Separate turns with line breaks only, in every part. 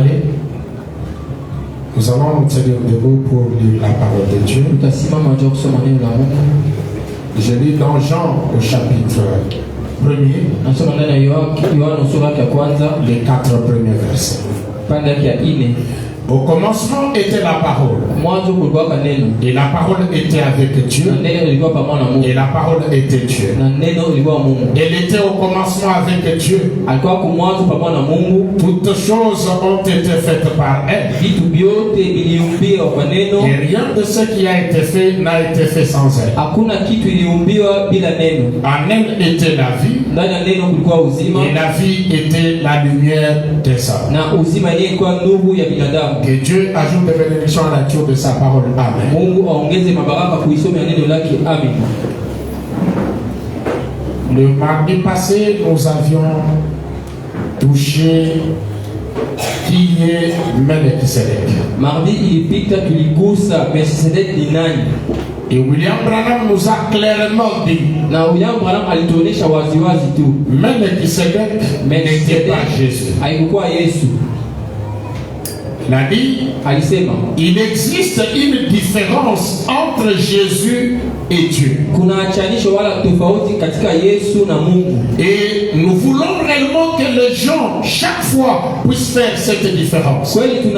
Allez. Nous allons nous tenir debout pour lire la parole de Dieu. Je lis dans Jean au chapitre 1er, les 4 premiers versets. Au commencement était la parole. Et la parole était avec Dieu. Et la parole était Dieu. Elle était au commencement avec Dieu. Toutes choses ont été faites par elle. Et rien de ce qui a été fait n'a été fait sans elle. En elle était la vie. Et la vie était la lumière des hommes. Que Dieu ajoute des bénédictions à la lecture de sa parole. Amen. Le mardi passé, nous avions touché qui est Melchisedec. Et William Branham nous a clairement dit Melchisedec n'était pas Jésus. Il a dit, il existe une différence entre Jésus et Dieu. Et nous voulons réellement que les gens, chaque fois, puissent faire cette différence. Et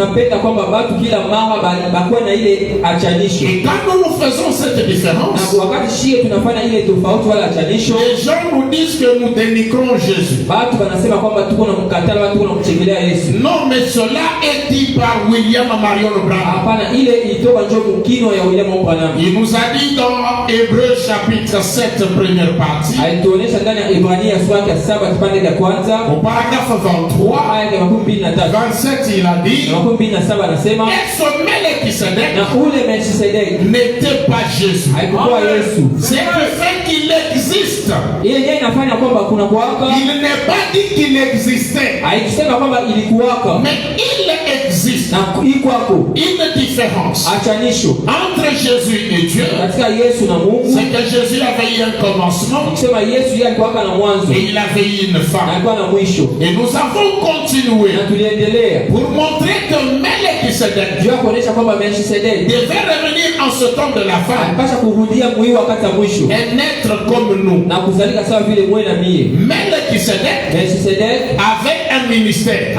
quand nous faisons cette différence, les gens nous disent que nous dénigrons Jésus. Non, mais cela est dit par William Marion Branham. Il nous a dit dans Hébreux chapitre 7 première partie, au paragraphe 23, 27, il a dit, est-ce Melchisedec n'était pas Jésus. C'est le fait qu'il existe. Il n'est pas dit qu'il existait, mais il existe. Une différence entre Jésus et Dieu, c'est que Jésus avait eu un commencement et il avait eu une fin. Et nous avons continué pour montrer que Melchisedec devait revenir en ce temps de la fin, un être comme nous. Melchisedec avait un ministère.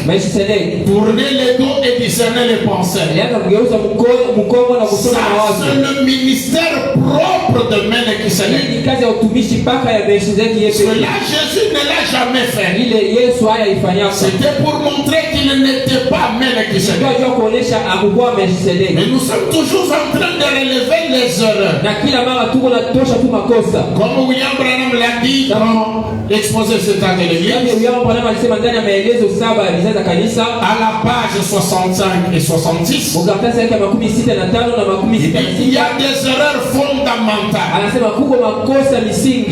Melchisedec tournait les dos et discernait les pensées. Ça, c'est le ministère propre de Melchisedec. Cela, Jésus ne l'a jamais fait. C'était pour montrer qu'il n'était pas Melchisedec. Mais nous sommes toujours en train de relever les erreurs. Comme William Branham l'a dit dans l'exposé cette année, à la page 65 et 66, il y a des erreurs fondamentales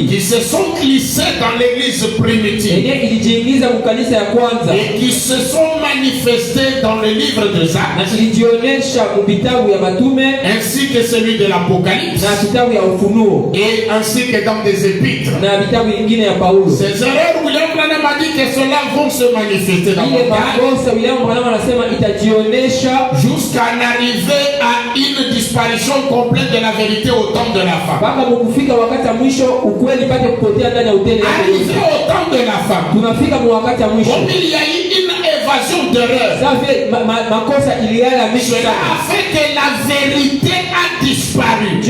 qui se sont glissées dans l'église primitive et qui se sont manifestées dans le livre de Jacques ainsi que celui de l'Apocalypse et ainsi que dans des épîtres. Ces erreurs, William Branham a dit que cela vont se manifester dans le jusqu'à en arriver à une disparition complète de la vérité au temps de la fin. Arrivé au temps de la fin, comme il y a eu une évasion d'erreur, cela a fait que la vérité a disparu. Il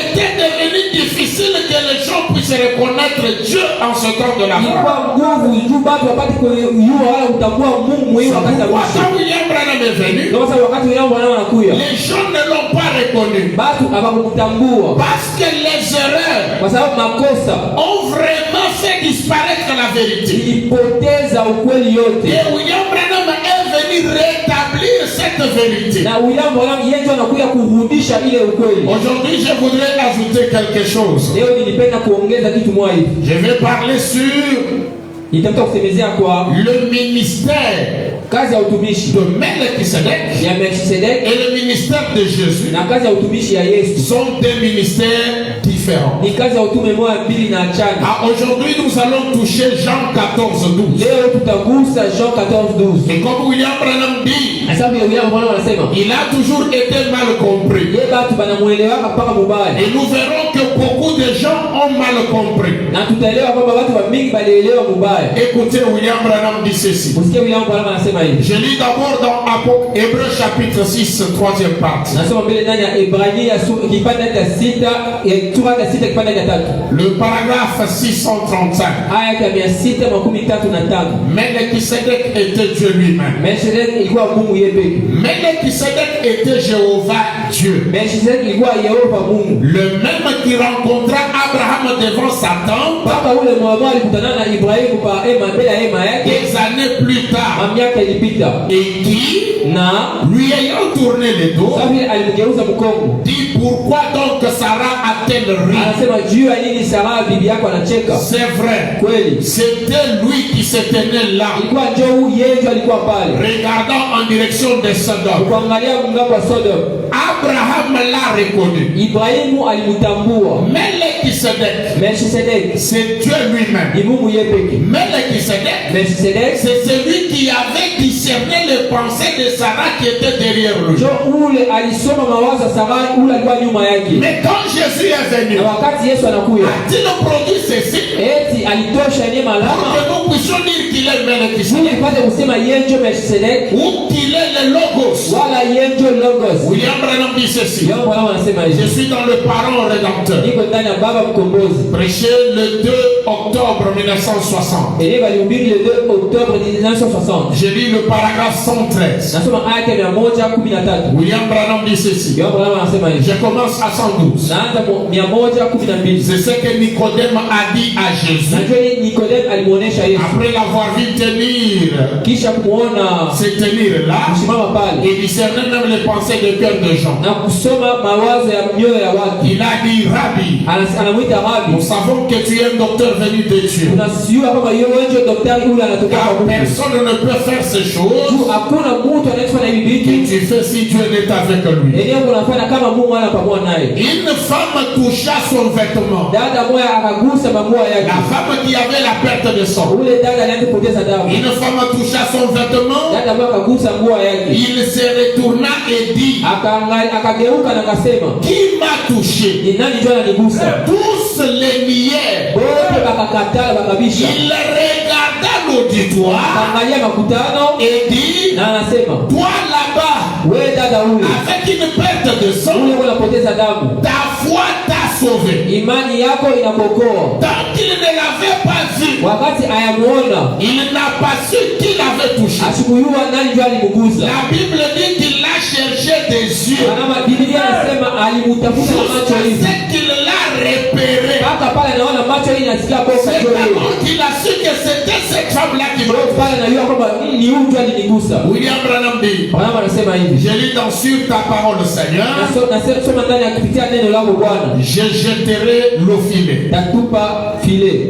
était devenu difficile que les gens puissent reconnaître Dieu en ce temps de la fin. Quand William Branham est venu, les gens ne l'ont pas reconnu parce que les erreurs ont vraiment fait disparaître la vérité. Et William Branham est venu rétablir cette vérité. Aujourd'hui, je voudrais ajouter quelque chose. Je vais parler sur le ministère de Melchisedec et le ministère de Jésus sont des ministères différents. différentes. Aujourd'hui, nous allons toucher Jean 14:12. Et comme William Branham dit, il a toujours été mal compris. Et nous verrons que beaucoup de gens ont mal compris. Écoutez, William Branham dit ceci. Je lis d'abord dans Hébreux chapitre 6, 3e partie. Le paragraphe 635. Melchisedec était Dieu lui-même. Melchisedec était Jéhovah Dieu. Le même qui rencontra Abraham devant Satan des années plus tard, et qui, lui ayant tourné les dos, dit: pourquoi donc Sarah a-t-elle ri? C'est vrai, c'était lui qui se tenait là, regardant en direction de Sodome. Abraham l'a reconnu. Melchisedec, c'est Dieu lui-même. Melchisedec, c'est celui qui avait discerné les pensées de Sarah qui étaient derrière lui. Mais quand Jésus est venu, a-t-il produit ceci pour que nous puissions dire qu'il est Melchisedec ou qu'il est le Logos? William Branham dit ceci. Je suis dans le parent rédempteur. Prêché le 2 octobre 1960. Je lis le paragraphe 113. William Branham dit ceci. Je commence à 112. C'est ce que Nicodème a dit à Jésus après l'avoir vu se tenir là et discerner même les pensées de cœur de gens. Il a dit: Rabbi, nous savons que tu es un docteur venu de Dieu, car personne ne peut faire ces choses que tu fais si Dieu n'est avec lui. Une femme toucha son vêtement, la femme qui avait la perte de sang. Une femme toucha son vêtement, il se retourna et dit: qui m'a touché? Tous les niais. Il regarda l'auditoire et dit: toi là-bas, avec une perte de sang, ta foi t'a sauvé. Tant qu'il ne l'avait pas vu, il n'a pas su qui l'avait touché. La Bible dit qu'il l'a cherché des yeux jusqu'à ce qu'il l'a repéré. C'est d'abord qu'il a su que c'était cette femme-là qui m'a touché. William Branham dit: je lis dans sur ta parole, Seigneur, je jetterai le filet.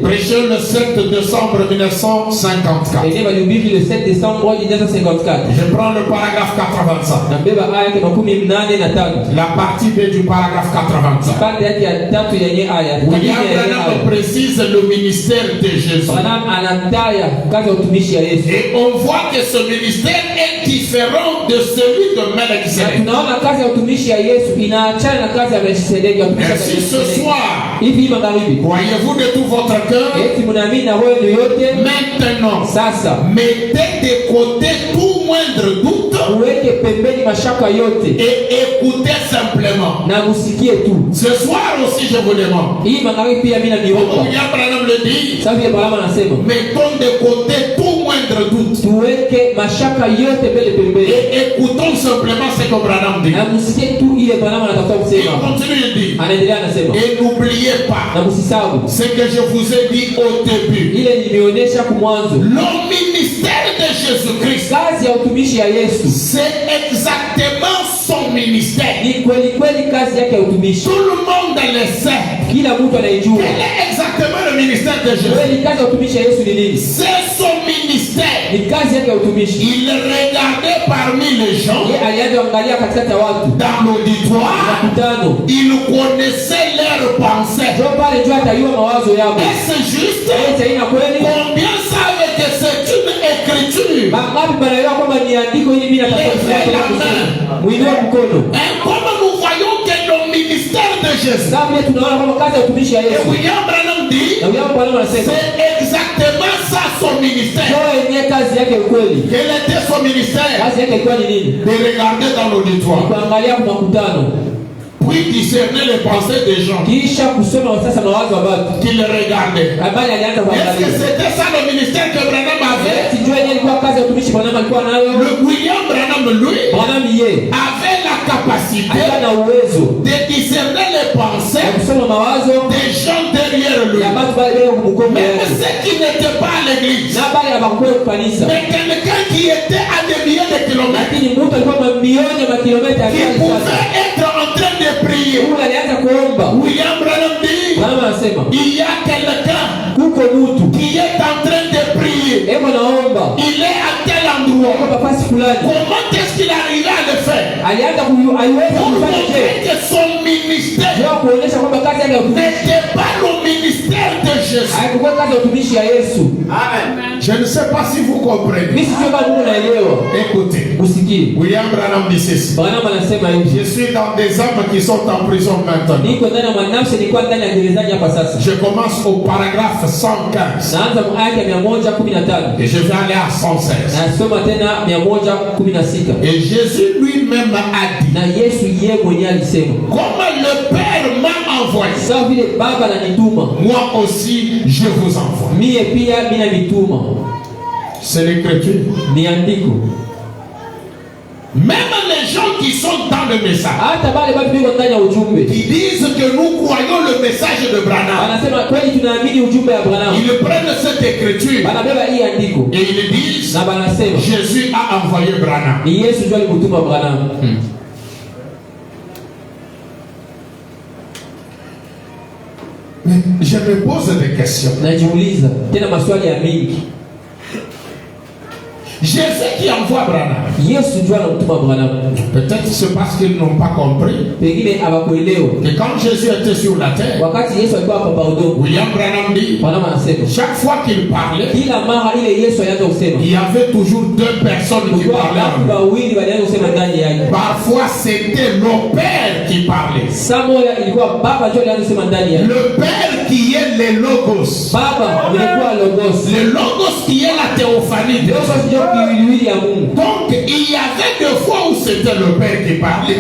Prêché le 7 décembre 1954. Je prends le paragraphe 85. La partie B du paragraphe 85. William Branham précise le ministère de Jésus. Et on voit que ce ministère est différent de celui de Melchisedec. Ainsi ce soir, croyez-vous de tout votre cœur? Maintenant, mettez de côté tout moindre doute et écoutez simplement. Ce soir aussi, je vous demande, William Branham le dit, mettons de côté tout moindre doute et écoutons simplement ce que Branham dit. Il continue de dire: et n'oubliez pas ce que je vous ai dit au début. Le ministère de Jésus-Christ, c'est exactement son ministère. Tout le monde le sait. Quel est exactement le ministère de Jésus? C'est son ministère. Il regardait parmi les gens dans l'auditoire. Il connaissait leurs pensées. Et c'est juste. Combien savent que c'est une écriture? Levez la main. Et comme nous voyons que le ministère de Jésus, et William Branham dit, c'est exactement ça son ministère. Quel était son ministère? De regarder dans l'auditoire, puis discerner les pensées des gens qui le regardaient. Est-ce que c'était ça le ministère que Branham avait? Le William Branham, lui, avait la capacité de discerner les pensées des gens derrière lui. Même ceux qui n'étaient pas à l'église, mais quelqu'un qui était à des milliers de kilomètres, qui pouvait être en train de prier. William Branham dit, il y a quelqu'un qui est en train de prier. Il est à tel endroit. Comment est-ce qu'il arrivait à le faire? Pour montrer que son ministère n'était pas le ministère de Jésus. Amen. Je ne sais pas si vous comprenez. Écoutez, William Branham dit ceci. Je suis dans des âmes qui sont en prison maintenant. Je commence au paragraphe 115 et je vais aller à 116. Et Jésus lui-même a dit, comme le Père m'a envoyé, moi aussi je vous envoie. C'est l'écriture. Même les gens qui sont dans le message, qui disent que nous croyons le message de Branham, ils prennent cette écriture et ils disent, Jésus a envoyé Branham. Mais je me pose des questions. Jésus qui envoie Branham. Peut-être c'est parce qu'ils n'ont pas compris que quand Jésus était sur la terre, William Branham dit, chaque fois qu'il parlait, il y avait toujours deux personnes qui parlaient. Parfois c'était le Père qui parlait. Le Père qui est le Logos. Le Logos qui est la théophanie de Dieu. Donc il y avait des fois où c'était le Père qui parlait,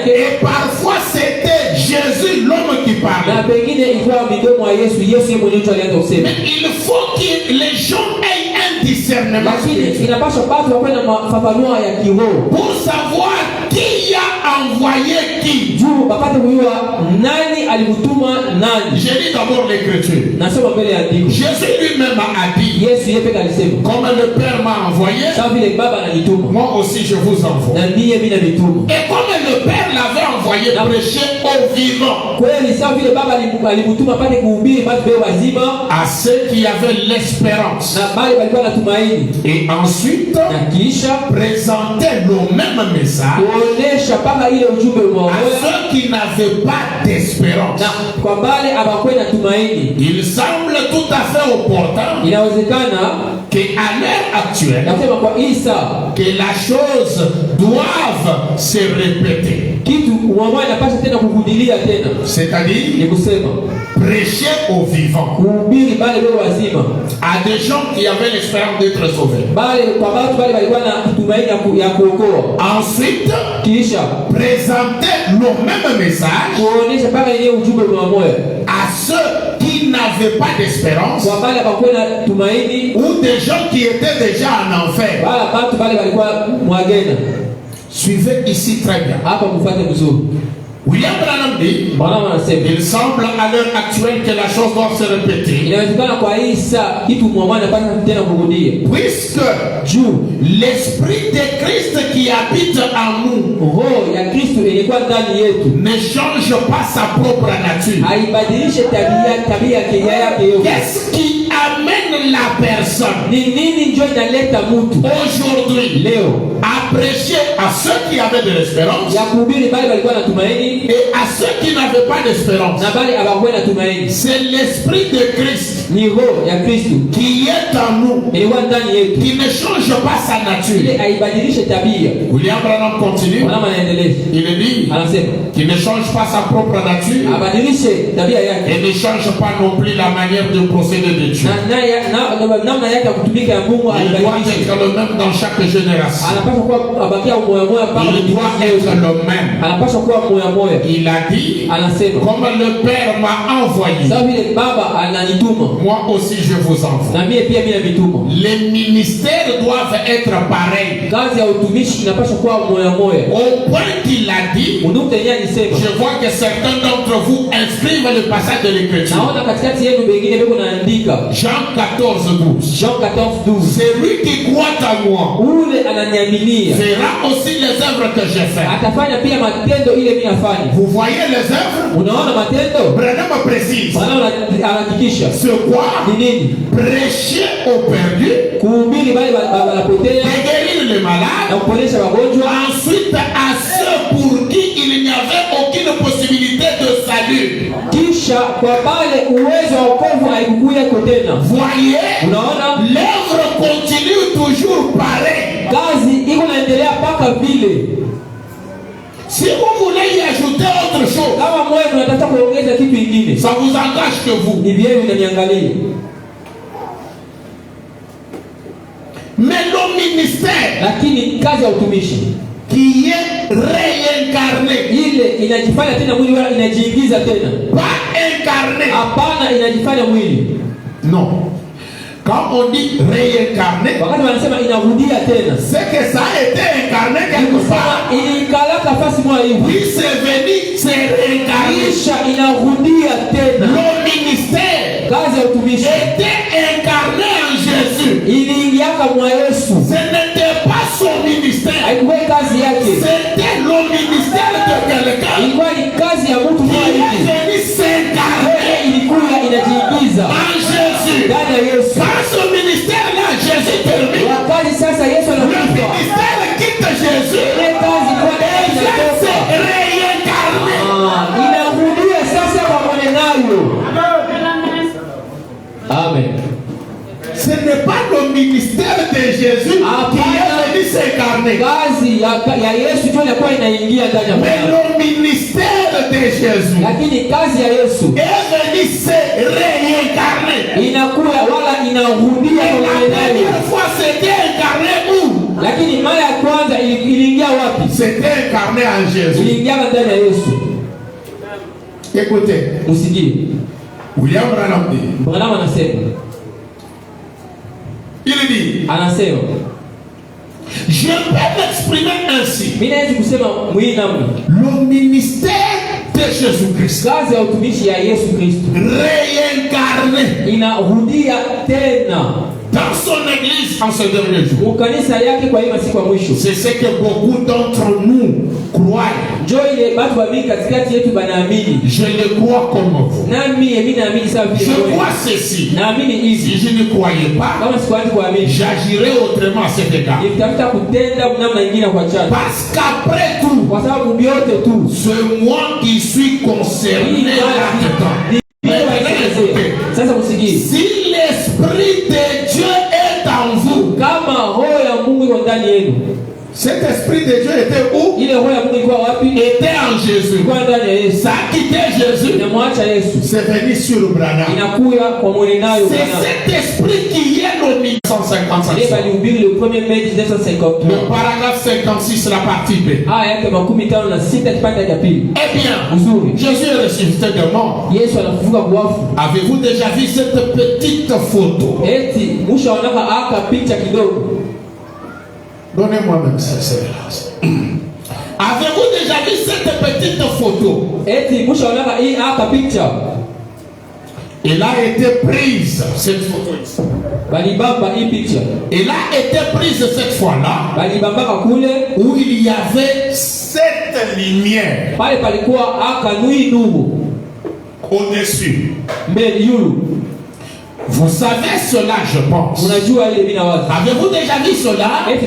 et parfois c'était Jésus l'homme qui parlait. Mais il faut que les gens aient un discernement pour savoir qui a envoyé qui. J'ai dit d'abord l'écriture. Jésus lui-même a dit, comme le Père m'a envoyé, moi aussi je vous envoie. Et comme le Père l'avait envoyé prêcher aux vivants, à ceux qui avaient l'espérance, et ensuite présenter le même message à ceux qui n'avaient pas d'espérance. Il semble tout à fait opportun qu'à l'heure actuelle, que la chose doive se répéter. C'est-à-dire prêcher aux vivants, à des gens qui avaient l'espérance d'être sauvés. Ensuite, présenter le même message à ceux qui n'avaient pas d'espérance, ou des gens qui étaient déjà en enfer. Suivez ici très bien. William Branham dit, il semble à l'heure actuelle que la chose doit se répéter, puisque l'esprit de Christ qui habite en nous ne change pas sa propre nature. Qu'est-ce qui a
amène la personne aujourd'hui à prêcher à ceux qui avaient de l'espérance et à ceux qui n'avaient pas d'espérance? C'est l'esprit de Christ qui est en nous, qui ne change pas sa nature. William Branham continue. Il dit qu'il ne change pas sa propre nature et ne change pas non plus la manière de procéder de Dieu. Il doit être le même dans chaque génération. Il doit être le même. Il a dit, comme le Père m'a envoyé, moi aussi je vous envoie. Les ministères doivent être pareils. Au point qu'il a dit, je vois que certains d'entre vous inscrivent le passage de l'Écriture. Jean 14:12. C'est lui qui croit en moi fera aussi les œuvres que j'ai faites. Vous voyez les œuvres? Branham précise. C'est quoi? Prêcher aux perdus, guérir les malades, ensuite à ceux pour qui il n'y avait aucune possibilité de salut. Voyez, l'œuvre continue toujours pareil. Si vous voulez y ajouter autre chose, ça vous engage que vous. Mais le ministère qui est réincarné, pas incarné. Non. Quand on dit réincarné, c'est que ça a été incarné quelque part. Puis c'est venu, c'est réincarné. Le ministère était incarné en Jésus. Ce n'était pas son ministère. C'était le ministère de quelqu'un qui est venu s'incarner en Jésus. Par ce ministère-là, Jésus termine. Le ministère quitte Jésus. Et Jésus s'est réincarné. Amen. Ce n'est pas le ministère de Jésus qui est venu s'incarner. Mais le ministère de Jésus est venu se réincarner. Et la première fois c'était incarné où? C'était incarné en Jésus. Écoutez. William Branham dit. Il dit, je peux m'exprimer ainsi. Le ministère de Jésus-Christ réincarné dans son église en ce dernier jour. C'est ce que beaucoup d'entre nous croient. Je le crois comme vous. Je crois ceci. Si je ne croyais pas, j'agirais autrement à cet égard. Parce qu'après tout, c'est moi qui suis concerné là-dedans. Si l'Esprit de Dieu est en vous, cet Esprit de Dieu était où? Était en Jésus. Ça a quitté Jésus. C'est venu sur le Branham. C'est cet esprit qui est le 1955. Le paragraphe 56, la partie B. Eh bien, Jésus est ressuscité de mort. Avez-vous déjà vu cette petite photo? Donnez-moi même ça. Avez-vous déjà vu cette petite photo? Elle a été prise, cette photo ici. Elle a été prise cette fois-là où il y avait cette lumière au-dessus.
Vous savez cela, je pense. Avez-vous déjà vu cela? Eh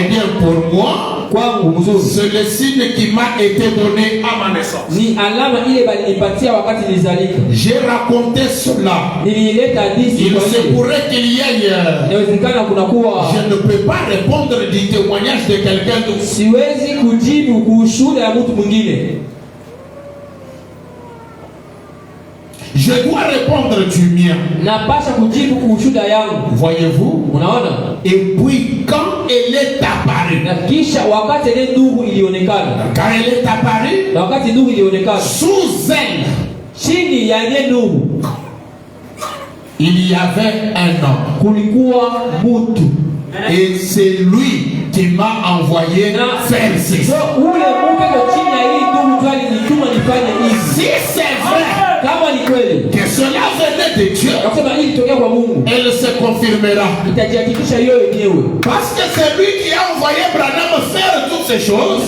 bien, pour moi, c'est le signe qui m'a été donné à ma naissance. J'ai raconté cela. Il se pourrait qu'il y ait... je ne peux pas répondre du témoignage de quelqu'un d'autre. Je dois répondre du mien. Voyez-vous? Et puis quand elle est apparue, quand elle est apparue, sous elle, il y avait un homme. Et c'est lui qui m'a envoyé faire ceci. Si c'est vrai que cela venait de Dieu, elle se confirmera. Parce que c'est lui qui a envoyé Branham faire toutes ces choses.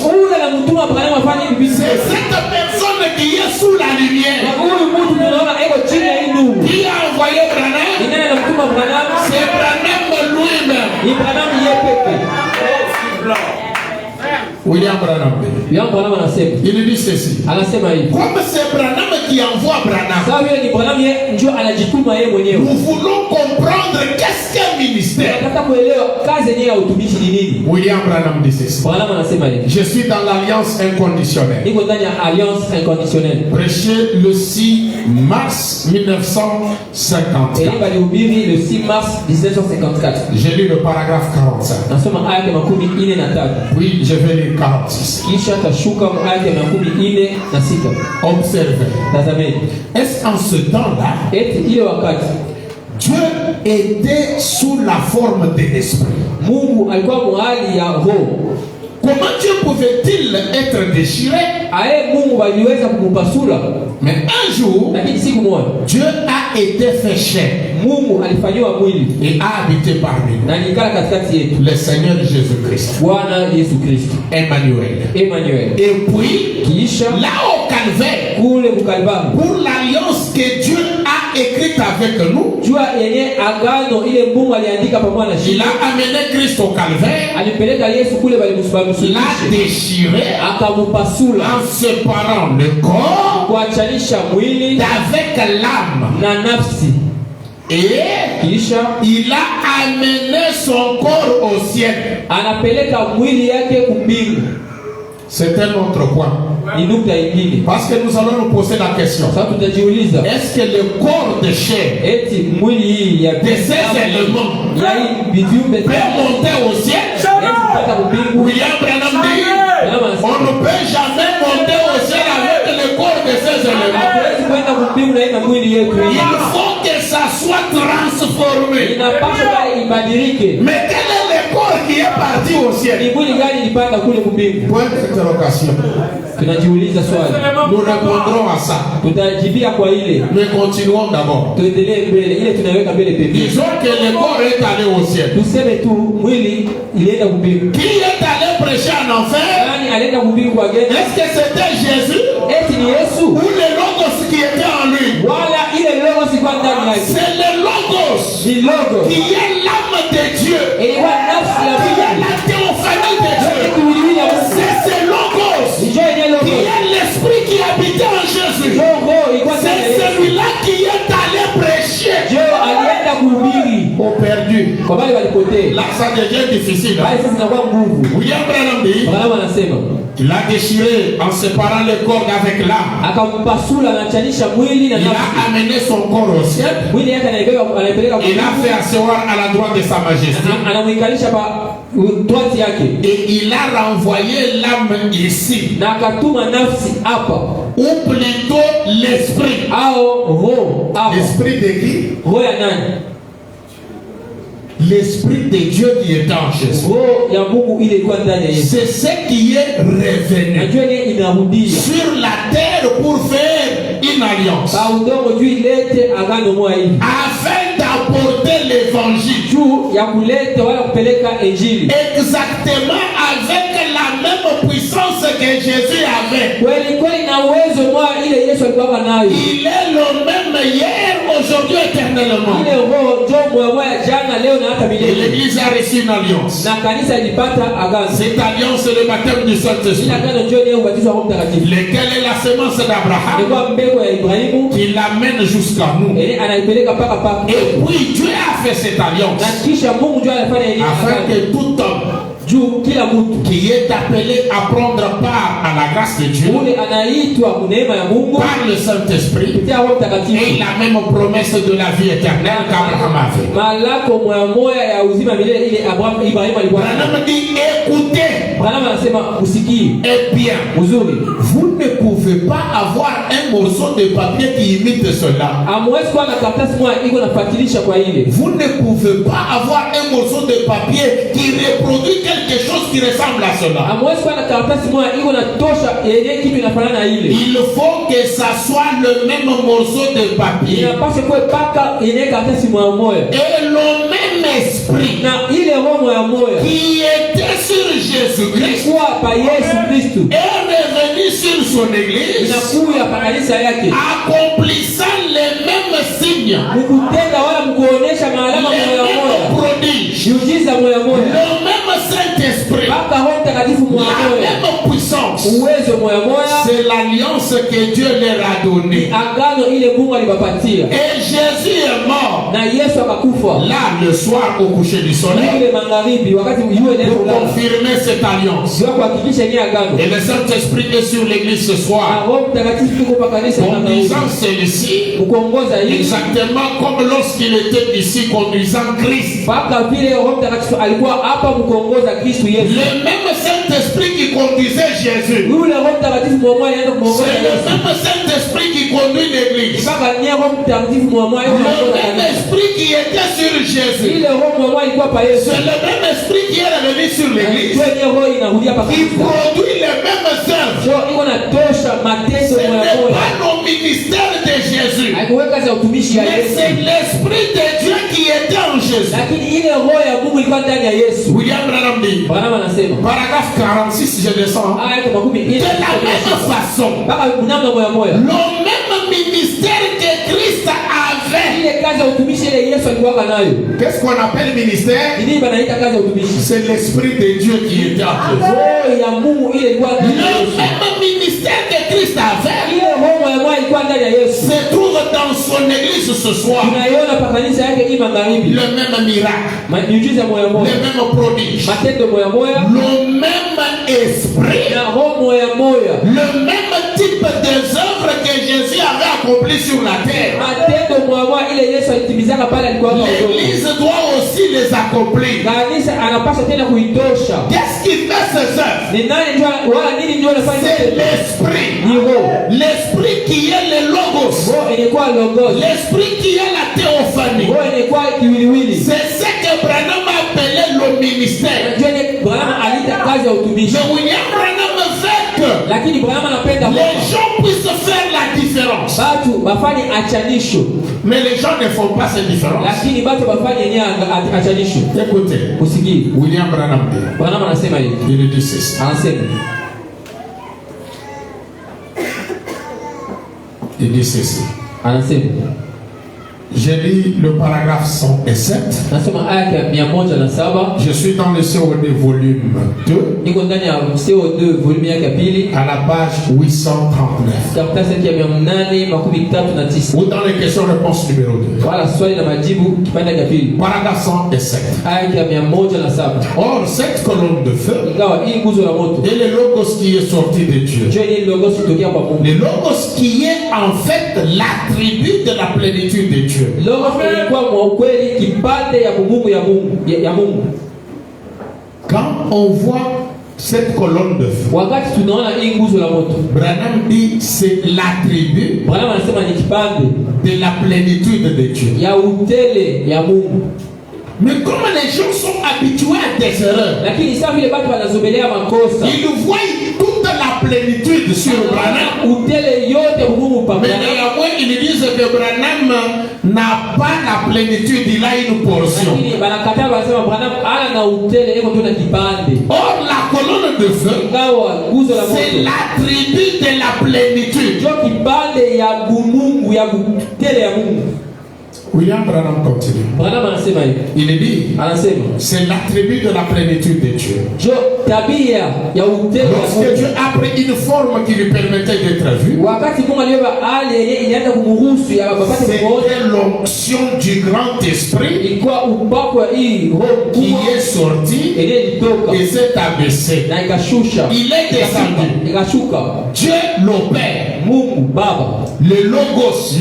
C'est cette personne qui est sous la lumière qui a envoyé Branham. C'est Branham lui-même. William Branham. Il dit ceci. Comme c'est Branham qui envoie Branham, nous voulons comprendre qu'est-ce qu'un ministère. William Branham dit ceci. Je suis dans l'alliance inconditionnelle. Prêché le 6 mars 1954. J'ai lu le paragraphe 45. Oui, je vais lire 46. Observez. Est-ce en ce temps-là, Dieu était sous la forme de l'esprit? Comment Dieu pouvait-il être déchiré? Mais un jour, Dieu a été fait chair et a habité parmi nous. Le Seigneur Jésus-Christ. Emmanuel. Et puis, là au calvaire, pour l'alliance que Dieu a écrite avec nous, il a amené Christ au calvaire, l'a déchiré en séparant le corps d'avec l'âme. Et il a amené son corps au ciel. C'est un autre point. Parce que nous allons nous poser la question. Est-ce que le corps de chair de ces éléments peut monter au ciel? William Branham dit, on ne peut jamais monter au ciel avec le corps de ces éléments. Il faut que ça soit transformé. Mais quel est le corps qui est parti au ciel? Point d'interrogation. Nous répondrons à ça. Mais continuons d'abord. Disons que le corps est allé au ciel. Qui est allé prêcher en enfer? Est-ce que c'était Jésus? Ou le Logos qui était en lui? C'est le Logos qui est l'âme de Dieu, qui est la théophanie de Dieu. C'est ce Logos qui est l'esprit qui habitait en Jésus. C'est celui-là qui est allé prêcher au perdu. Là, ça devient difficile. William Branham dit, il a déchiré en séparant le corps d'avec l'âme. Il a amené son corps au ciel. Il a fait asseoir à la droite de sa majesté. Et il a renvoyé l'âme ici. Ou plutôt l'esprit. L'esprit de qui? L'esprit de Dieu qui est en Jésus. C'est ce qui est revenu sur la terre pour faire une alliance, afin d'apporter l'évangile exactement avec la même puissance que Jésus avait. Il est le même hier, aujourd'hui éternellement. Et l'église a reçu une alliance. Cette alliance est le baptême du Saint-Esprit. Lequel est la semence d'Abraham qui l'amène jusqu'à nous. Et puis Dieu a fait cette alliance afin que tout homme qui est appelé à prendre part à la grâce de Dieu par le Saint-Esprit et la même promesse de la vie éternelle qu'Abraham avait. Branham dit écoutez. Eh bien, vous ne pouvez pas avoir un morceau de papier qui imite cela. Vous ne pouvez pas avoir un morceau de papier qui reproduit quelque chose qui ressemble à cela. Il faut que ça soit le même morceau de papier et le même esprit qui était sur Jésus-Christ est revenu sur son église, accomplissant les mêmes signes, les mêmes prodiges, le même Saint-Esprit, la même puissance. C'est l'alliance que Dieu leur a donnée. Et Jésus est mort là le soir au coucher du soleil pour confirmer cette alliance. Et le Saint-Esprit est sur l'église ce soir, conduisant celle-ci exactement comme lorsqu'il était ici conduisant Christ. Le même Saint-Esprit qui conduisait Jésus, c'est le même Saint-Esprit qui conduit l'église. Le même esprit qui était sur Jésus, c'est le même esprit qui est revenu sur l'église, qui produit les mêmes œuvres. Ce n'est pas le ministère de Jésus, mais c'est l'esprit de Dieu qui était en Jésus. William Branham dit, paragraphe 46, je descends. De la même façon, le même ministère que Christ avait. Qu'est-ce qu'on appelle ministère? C'est l'esprit de Dieu qui était en Jésus. Le même ministère que Christ avait se trouve dans son église ce soir. Le même miracle, le même prodige, le même esprit, le même type des œuvres que Jésus avait accomplies sur la terre. L'église doit aussi les accomplir. Qu'est-ce qui fait ces œuvres? C'est l'esprit. L'esprit qui est le logos. L'esprit qui est la théophanie. C'est ce que Branham appelait le ministère. Mais William Branham veut que les gens puissent faire la différence. Mais les gens ne font pas cette différence. Écoutez, William Branham dit, il dit ceci. Il dit ceci. J'ai lu le paragraphe 107. Je suis dans le CO2 volume 2. À la page 839. Ou dans les questions-réponses numéro 2. Paragraphe 107. Or, cette colonne de feu est le logos qui est sorti de Dieu. Le logos qui est en fait l'attribut de la plénitude de Dieu. Quand on voit cette colonne de feu, Branham dit c'est l'attribut de la plénitude de Dieu. Mais comme les gens sont habitués à des erreurs, ils voient toute la plénitude sur Branham. Mais néanmoins, ils disent que Branham n'a pas la plénitude, il a une portion. Or, la colonne de feu, c'est l'attribut de la plénitude. William Branham continue. Il est dit, c'est l'attribut de la plénitude de Dieu. Lorsque Dieu a pris une forme qui lui permettait d'être vu, c'était l'onction du grand esprit qui est sorti et s'est abaissé. Il est descendu. Dieu le Père, le Logos,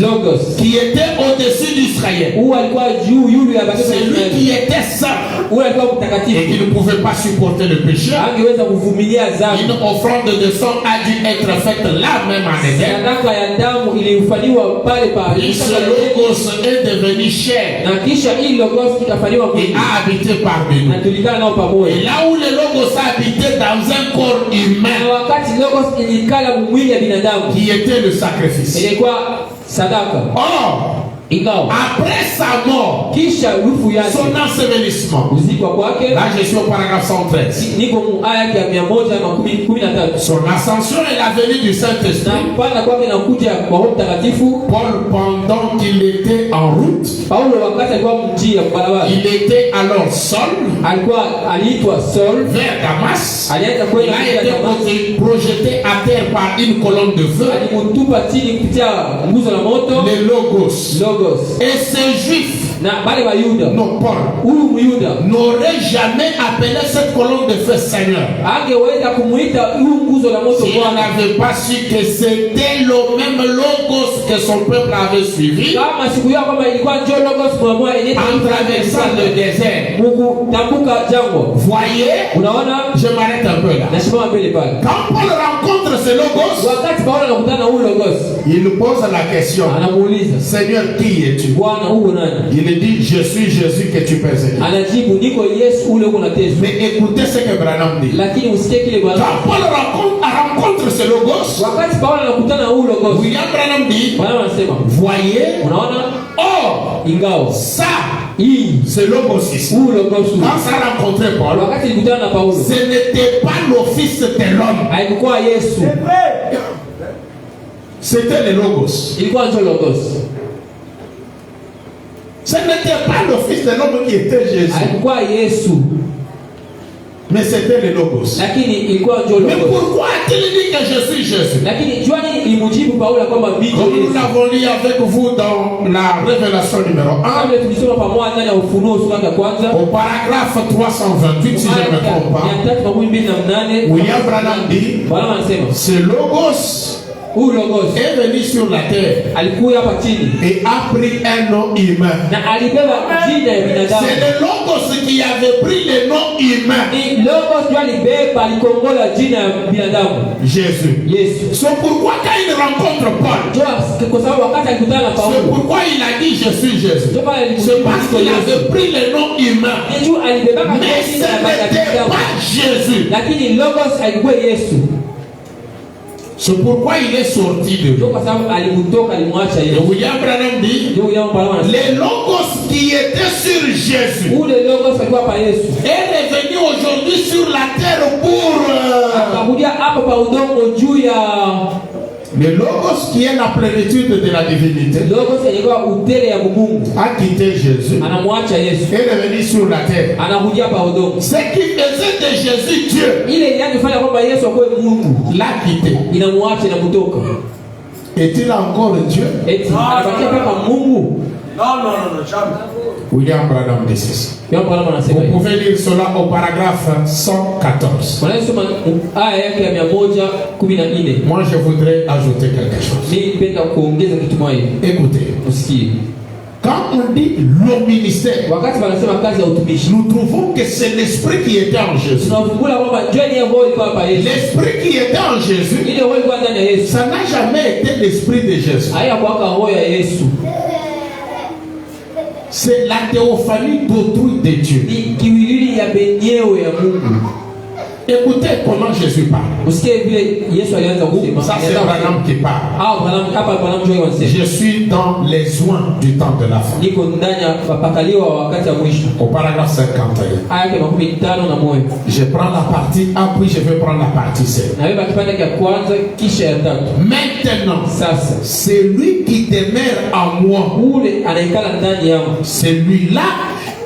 qui était au-dessus d'Israël, c'est lui qui était saint et qui ne pouvait pas supporter le péché. Une offrande de sang a dû être faite là même en Éden. Et ce Logos est devenu chair et a habité parmi nous. Et là où le Logos a habité dans un corps humain, qui était le sacrifice. Or, après sa mort, son ensevelissement, là je suis au paragraphe 113, son ascension et la venue du Saint-Esprit, Paul, pendant qu'il était en route, il était alors seul vers Damas. Il a été projeté à terre par une colonne de feu, le Logos. Et ces Juifs, non, Paul, n'auraient jamais appelé cette colonne de feu Seigneur. Si on n'avait pas su que c'était le même Logos que son peuple avait suivi, en traversant le désert. Voyez, je m'arrête un peu là. Quand Paul rencontre ce Logos, il pose la question, Seigneur, qui es-tu? Il dit, je suis Jésus que tu persécutes. Mais écoutez ce que Branham dit. Quand Paul rencontre ce Logos, William Branham dit, voyez, or, ça, c'est Logos ici. Quand ça rencontrait Paul, ce n'était pas l'office de l'homme. C'était le Logos. Ce n'était pas le fils de l'homme qui était Jésus. Mais c'était le Logos. Mais pourquoi a-t-il dit que je suis Jésus? Comme nous l'avons lu avec vous dans la révélation numéro 1, au paragraphe 328, si je ne me trompe pas, William Branham dit, ce Logos est venu sur la terre et a pris un nom humain. C'est le Logos qui avait pris le nom humain. Jésus. C'est pourquoi quand il rencontre Paul, c'est pourquoi il a dit je suis Jésus. C'est parce qu'il avait pris le nom humain. Mais ce n'était pas Jésus. C'est pourquoi il est sorti de lui. Et William Branham dit, le Logos qui était sur Jésus est revenu aujourd'hui sur la terre pour... Le Logos qui est la plénitude de la divinité a quitté Jésus et est revenu sur la terre. Ce qui faisait de Jésus Dieu l'a quitté. Est-il encore Dieu? Non, jamais. William Branham dit ceci. Vous pouvez lire cela au paragraphe 114. Moi, je voudrais ajouter quelque chose. Écoutez. Quand on dit le ministère, nous trouvons que c'est l'esprit qui était en Jésus. L'esprit qui était en Jésus, ça n'a jamais été l'esprit de Jésus. C'est la théophanie d'autrui de Dieu. Écoutez comment Jésus parle. Ça c'est Branham qui parle. Je suis dans les oins du temps de la fin. Au paragraphe 51. Je prends la partie A puis je vais prendre la partie C. Maintenant, c'est lui qui demeure en moi. Celui-là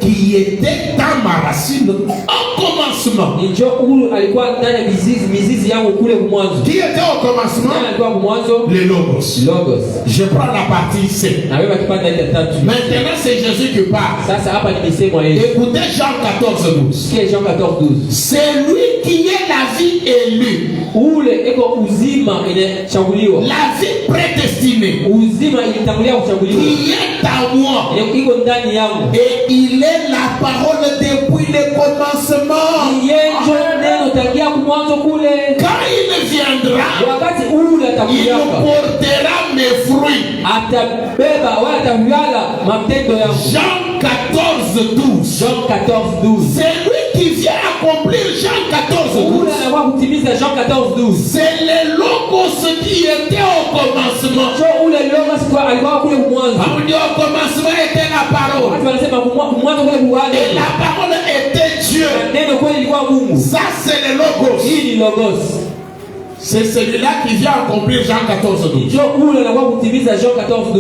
qui était dans ma racine au commencement. Qui était au commencement? Le Logos. Je prends la partie C. Maintenant c'est Jésus qui parle. Écoutez Jean 14:12. C'est lui qui est la vie élue. La vie prédestinée. Qui est à moi. Et il est la parole depuis le commencement. Quand il viendra, il portera mes fruits. Jean 14:12. C'est lui qui vient accomplir Jean 14:12. C'est le Logos qui était au commencement. Au commencement était la parole. Et la parole était Dieu. Ça c'est le Logos. C'est celui-là qui vient accomplir Jean 14:12.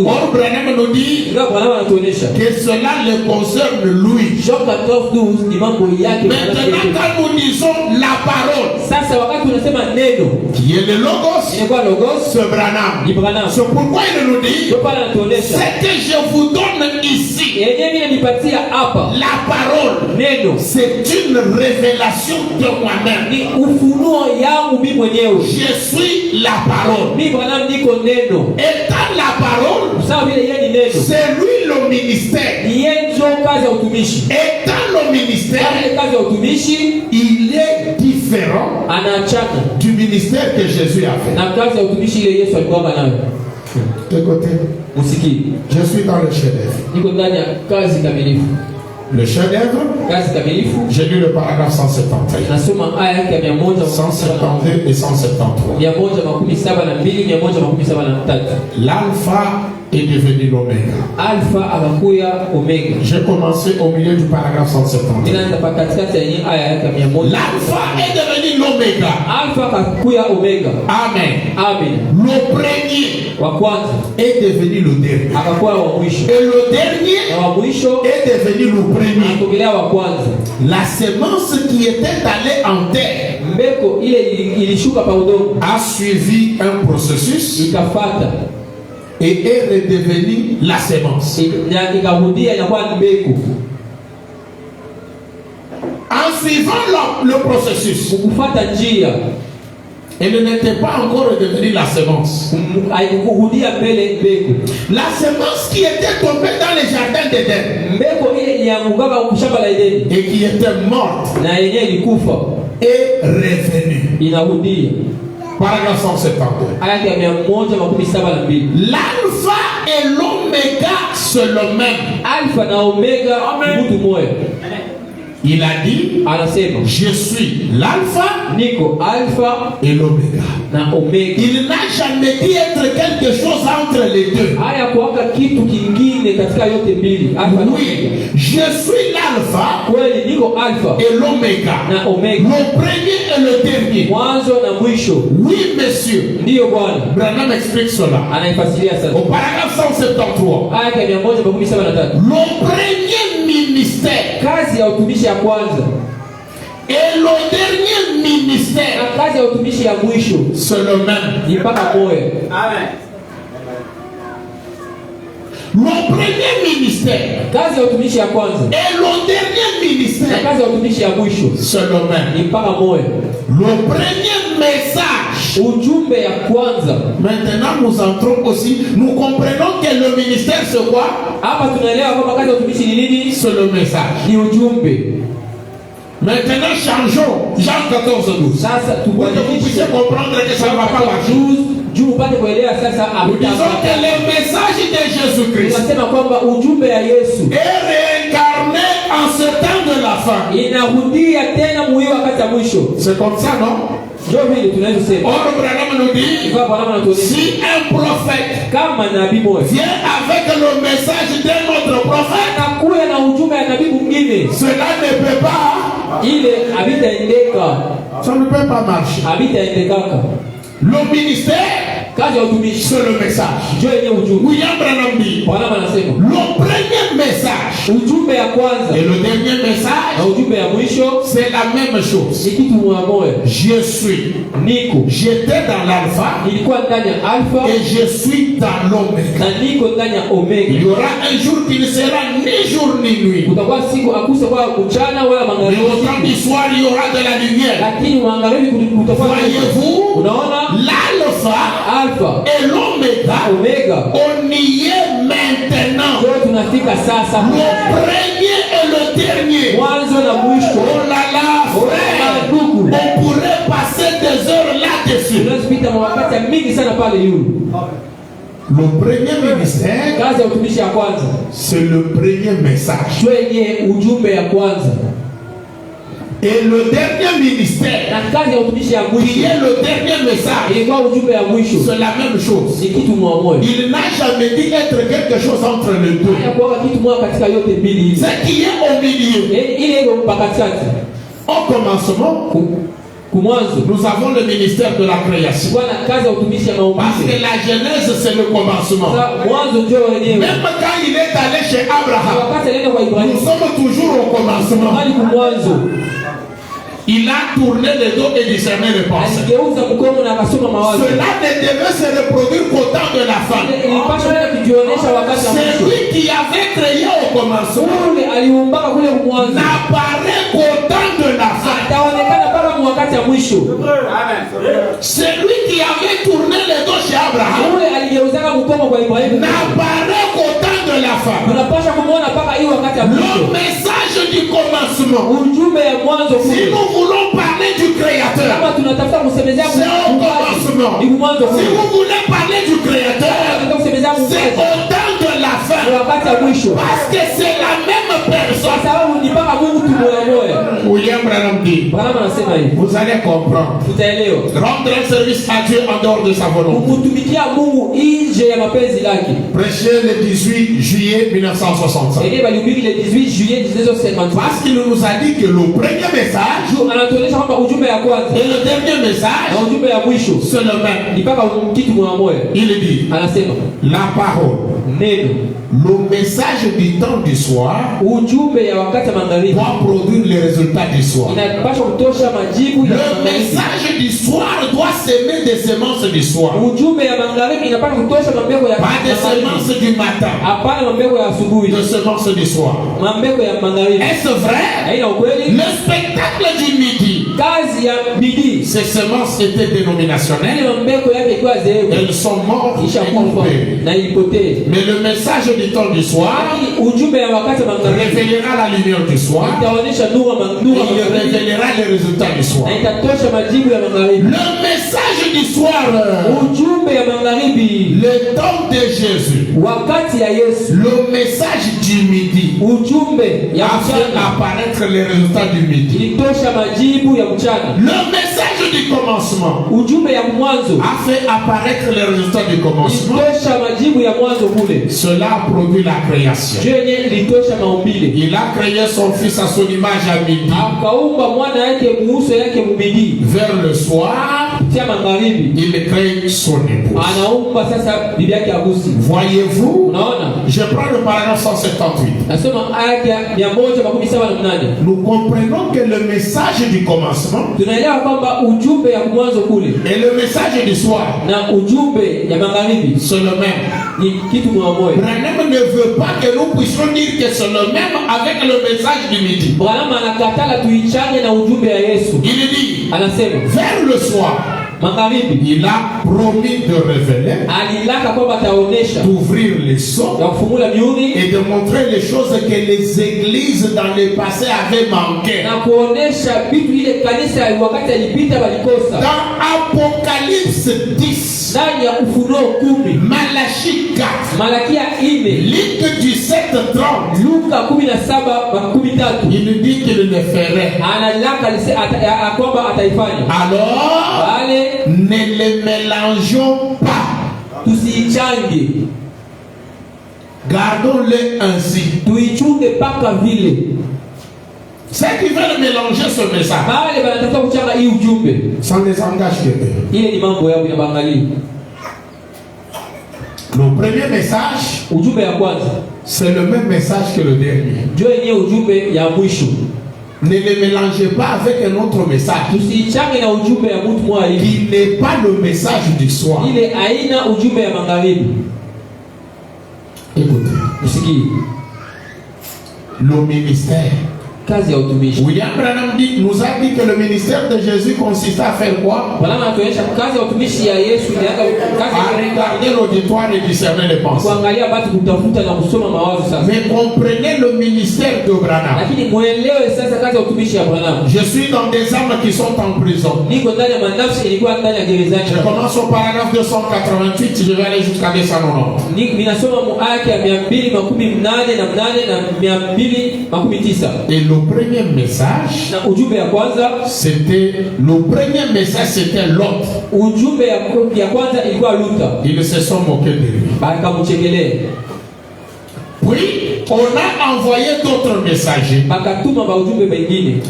Or Branham nous dit que cela le concerne lui. Maintenant quand nous disons la parole, qui est le Logos, c'est Branham. C'est pourquoi il nous dit c'est que je vous donne ici. La parole, c'est une révélation de moi-même. Je suis la parole. Étant la parole, c'est lui le ministère. Étant le ministère, il est différent du ministère que Jésus a fait. Écoutez, je suis dans le chef-d'œuvre. Le chef-d'œuvre, j'ai lu le paragraphe 171, 172 et 173. L'alpha est devenu l'oméga. J'ai commencé au milieu du paragraphe 172. L'alpha est devenu l'oméga. Amen. Le premier est devenu le dernier. Et le dernier est devenu le premier. La semence qui était allée en terre a suivi un processus et est redevenue la semence. En suivant le processus, elle n'était pas encore devenue la semence. La semence qui était tombée dans les jardins d'Éden et qui était morte est revenue. Paragraphe 172. L'alpha et l'oméga, c'est le même.
Alpha na oméga. Amen.
Il a dit, je suis l'alpha et l'oméga. Il n'a jamais dit être quelque chose entre les deux. Oui, je suis l'alpha et l'oméga. Le premier et le dernier. Oui, monsieur. Branham explique cela. Au paragraphe 173. Le premier ministère et le dernier ministère, c'est le même. Amen. Le premier ministère et le dernier ministère, c'est le même. Le premier message. Maintenant nous entrons aussi, nous comprenons que le ministère c'est quoi? C'est le message. Maintenant changeons Jean 14:12 pour que vous puissiez comprendre que ça ne va pas marcher. Nous disons que le message de Jésus-Christ est réincarné en ce temps de la fin. C'est comme ça, non? Or, Branham nous dit, si un prophète vient avec le message d'un autre prophète, cela ne peut pas. Ça ne peut pas marcher. Le ministère, c'est le message. William Branham dit, le premier message et le dernier message, c'est la même chose. Je suis. J'étais dans l'alpha et je suis dans l'oméga. Il y aura un jour qui ne sera ni jour ni nuit. Mais au temps du soir, il y aura de la lumière. Voyez-vous, l'alpha et l'oméga, on y est maintenant. Le premier et le dernier. Oh là là, frère, on pourrait passer des heures là-dessus. Le premier ministère, c'est le premier message. Et le dernier ministère, qui est le dernier message, c'est la même chose. Il n'a jamais dit être quelque chose entre les deux. Ce qui est au milieu. Au commencement, nous avons le ministère de la création. Parce que la Genèse, c'est le commencement. Même quand il est allé chez Abraham, nous sommes toujours au commencement. Il a tourné le dos et discerné les pensées. Cela ne devait se reproduire qu'au temps de la femme. Celui qui avait créé au commencement n'apparaît qu'au temps de la femme. Celui qui avait tourné le dos chez Abraham n'apparaît qu'au temps de la femme. Le message du commencement. Si nous voulons parler du Créateur, c'est au commencement. Si vous voulez parler du Créateur, c'est au temps de la fin. Parce que c'est la même personne. William Branham dit, vous allez comprendre. Rendre un service à Dieu en dehors de sa volonté. Prêcher le 18 juillet 1965. Parce qu'il nous a dit que le premier message et le dernier message, c'est le même. Il dit, la parole, le message du temps du soir doit produire les résultats du soir. Le message du soir doit semer des semences du soir. Pas des semences du matin, des semences du soir. Est-ce vrai? Le spectacle du midi, ces semences étaient dénominationnelles. Elles sont mortes et coupées. Mais le message du temps du soir révélera la lumière du soir. Il révélera les résultats du soir. Le message du soir, le temps de Jésus, le message du midi a fait apparaître les résultats du midi. Le message du commencement a fait apparaître les résultats du commencement. Cela a produit la création. Il a créé son fils à son image à midi. Vers le soir, il crée son épouse. Voyez-vous, je prends le paragraphe 178. Nous comprenons que le message du commencement et le message du soir, c'est le même. Branham ne veut pas que nous puissions dire que c'est le même avec le message du midi. Il dit, vers le soir, il a promis de révéler, d'ouvrir les sceaux et de montrer les choses que les églises dans le passé avaient manqué. Dans Apocalypse 10, Malachie 4, Luc 17:30, il nous dit qu'il le ferait. Alors, ne les mélangeons pas. Gardons-les ainsi. Ceux qui veulent mélanger ce message, ça ne les engage que eux. Le premier message, c'est le même message que le dernier. Ne les mélangez pas avec un autre message qui n'est pas le message du soir. Écoutez, le ministère. William Branham nous a dit que le ministère de Jésus consistait à faire quoi? À regarder l'auditoire et discerner les pensées. Mais comprenez le ministère de Branham. Je suis dans des âmes qui sont en prison. Je commence au paragraphe 288, je vais aller jusqu'à 290. Et le premier message, c'était l'autre. Ils se sont moqués de lui. Puis, on a envoyé d'autres messagers.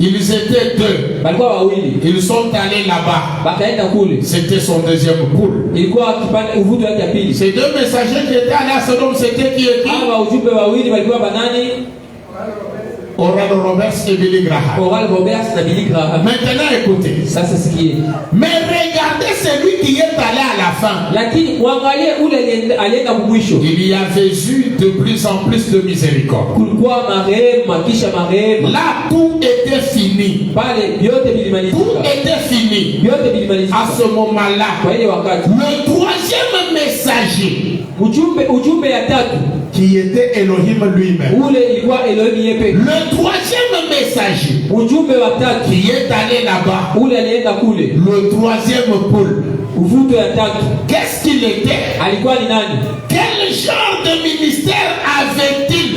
Ils étaient deux. Ils sont allés là-bas. C'était son deuxième poule. Ces deux messagers qui étaient allés à Sodome, c'était qui était? Oral Roberts et Billy Graham. Maintenant écoutez. Mais regardez celui qui est allé à la fin. Il y avait eu de plus en plus de miséricorde. Là tout était fini. Tout était fini. À ce moment-là, le troisième messager, qui était Elohim lui-même, le troisième messager qui est allé là-bas, le troisième poule, qu'est-ce qu'il était? Quel genre de ministère avait-il?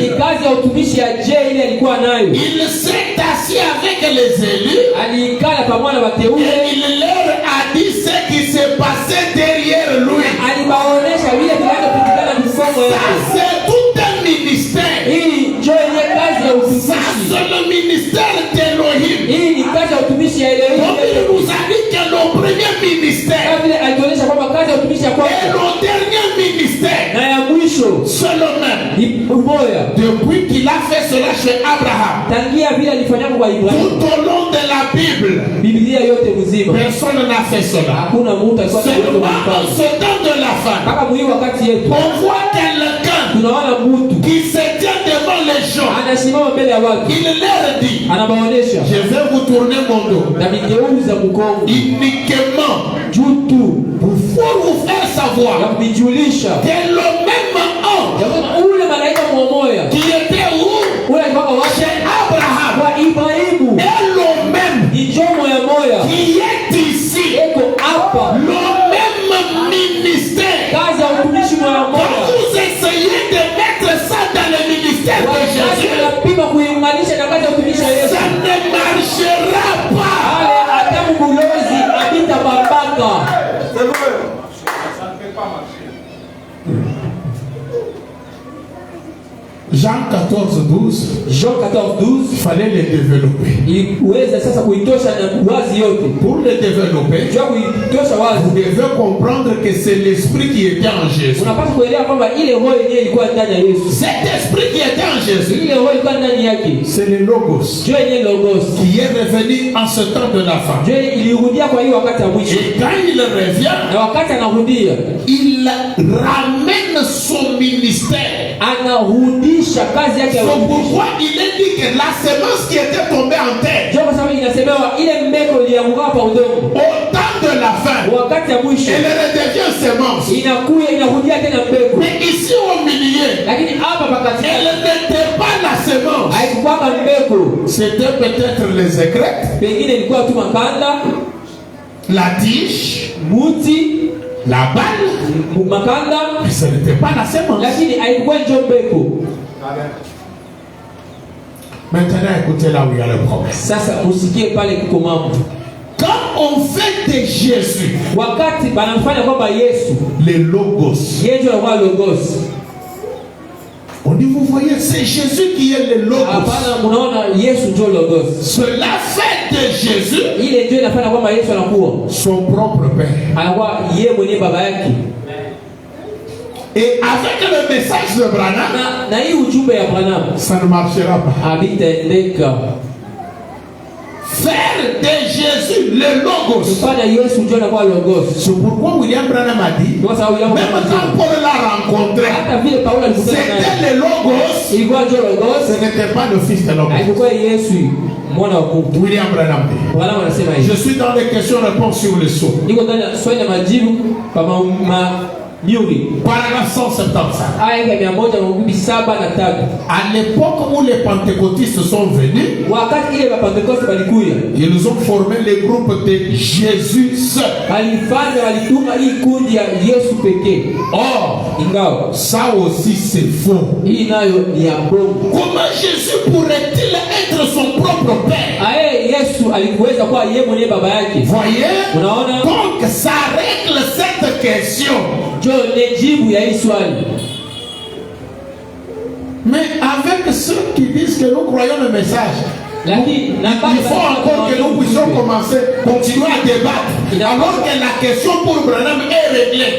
Il s'est assis avec les élus et il leur a dit ce qui s'est passé derrière lui. Ça c'est tout un ministère. Ça c'est le ministère d'Elohim. Donc il nous a dit que le premier ministère et le dernier ministère, c'est le même. Depuis qu'il a fait cela chez Abraham, tout au long de la Bible, personne n'a fait cela. Seulement en ce temps de la fin, on voit quelqu'un qui se tient devant les gens. Il leur dit, je vais vous tourner mon dos uniquement pour vous faire savoir que le même ange qui était où? Chez Abraham est le même qui est ici. Le même ministère. Quand vous essayez de mettre ça dans le ministère de Jésus, ça ne marchera pas. Jean 14:12. Il fallait les développer. Pour les développer, vous devez comprendre que c'est l'esprit qui était en Jésus. Cet esprit qui était en Jésus, c'est le Logos qui est revenu en ce temps de la fin. Et quand il revient, il ramène son ministère. C'est pourquoi il est dit que la semence qui était tombée en terre, au temps de
de la fin, elle redevient semence. Mais ici au milieu, elle n'était pas la semence. C'était peut-être les écrêtes, la tige, la balle, mais ce n'était pas la semence. Maintenant, écoutez là où il y a le problème. Quand on fait de Jésus les logos, on dit, vous voyez, c'est Jésus qui est le logos. Cela fait de Jésus son propre Père. Et avec le message de Branham, ça ne marchera pas. Faire de Jésus le logos. C'est pourquoi William Branham a dit, même quand Paul l'a rencontré, c'était le logos, ce n'était pas le fils de l'homme. William Branham dit, je suis dans les questions-réponses sur le sceau. Paragraphe 175. À l'époque où les pentecôtistes sont venus, ils ont formé le groupe de Jésus seul. Or, ça aussi c'est faux. Comment Jésus pourrait-il être son propre Père? Voyez? Donc ça règle cette question. Mais avec ceux qui disent que nous croyons le message, il faut encore que nous puissions continuer à débattre, alors que la question pour Branham est réglée.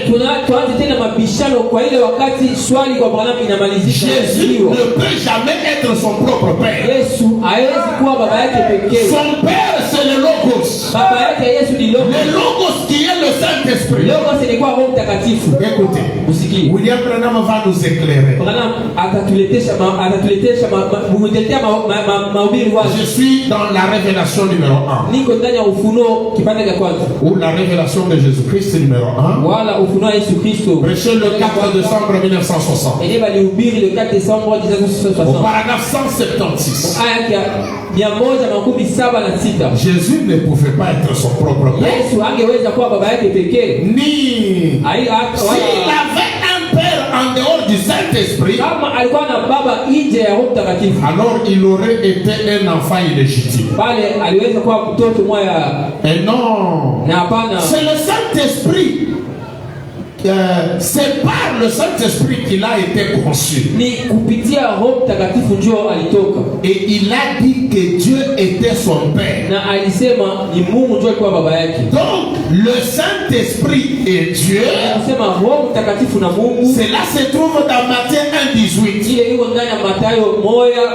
Jésus ne peut jamais être son propre Père. Son Père, c'est le Logos. Le Logos qui est le Saint-Esprit. Écoutez, William Branham va nous éclairer. Je suis dans la révélation numéro 1. Ou la révélation de Jésus-Christ numéro 1. Prêché le 4 décembre 1960. Au paragraphe 176. Jésus ne pouvait pas être son propre Père. Ni s'il avait un Père en dehors du Saint-Esprit, alors il aurait été un enfant illégitime. Et non, c'est le Saint-Esprit. C'est par le Saint-Esprit qu'il a été conçu. Et il a dit que Dieu était son Père. Donc le Saint-Esprit est Dieu. Cela se trouve dans Matthieu 1,18.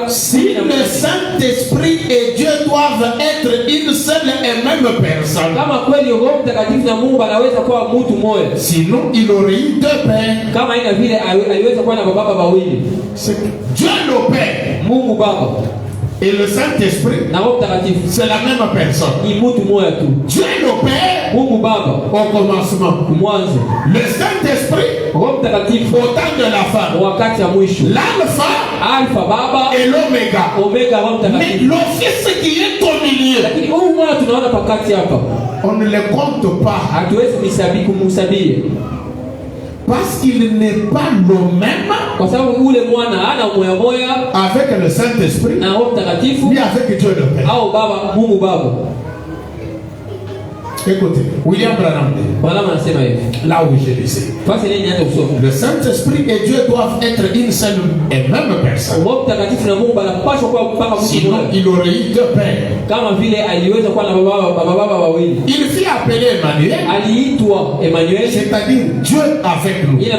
Si le Saint-Esprit et Dieu doivent être une seule et même personne, sinon il aurait eu deux pères. C'est Dieu le Père et le Saint-Esprit, c'est la même personne. Dieu le Père au commencement, le Saint-Esprit au temps de la fin, l'alpha et l'oméga. Mais le Fils qui est au milieu, on ne le compte pas. Parce qu'il n'est pas le même avec le Saint-Esprit ni avec Dieu le Père. Écoutez, William Branham dit, là où je disais, le Saint-Esprit et Dieu doivent être une seule et même personne. Sinon, il aurait eu deux pères. Il fit appeler Emmanuel, c'est-à-dire Dieu avec nous. Il a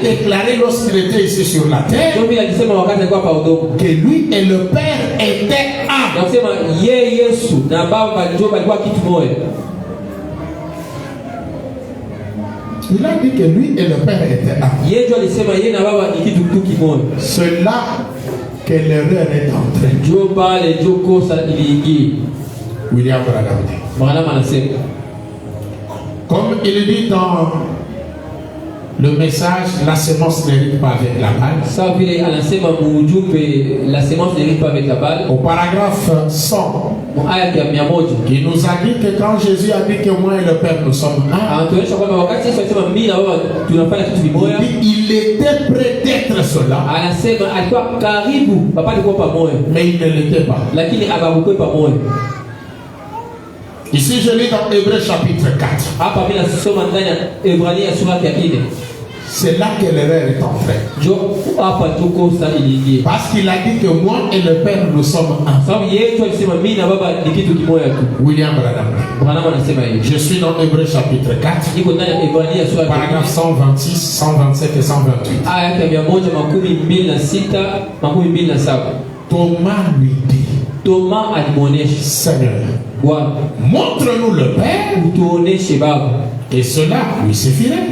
déclaré lorsqu'il était ici sur la terre que lui et le Père étaient un. Il a dit que lui et le Père étaient un. C'est là que l'erreur est entrée. William Branham. Comme il dit dans le message, la semence n'hérite pas avec la balle. La semence n'hérite pas avec la balle. Au paragraphe 100, il nous a dit que quand Jésus a dit que moi et le Père nous sommes un, il était prêt d'être cela, mais il ne l'était pas. Ici, je lis dans Hébreux chapitre 4. C'est là que l'erreur est entrée. Parce qu'il a dit que moi et le Père nous sommes un. William Branham. Je suis dans Hébreux chapitre 4. Paragraphe 126, 127 et 128. Thomas lui dit, Seigneur, montre-nous le Père, et cela lui suffirait.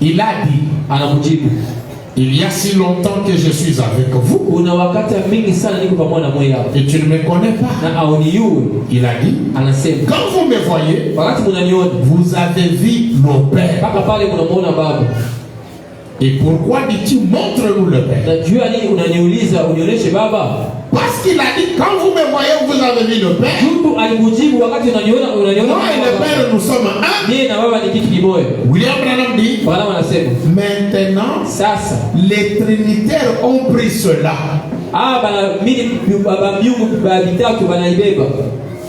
Il a dit, il y a si longtemps que je suis avec vous et tu ne me connais pas. Il a dit, quand vous me voyez, vous avez vu mon Père. Et pourquoi dis-tu montre-nous le Père? Parce qu'il a dit quand vous me voyez vous avez vu le Père. Moi et le Père nous sommes un. William Branham dit maintenant les trinitaires ont pris cela.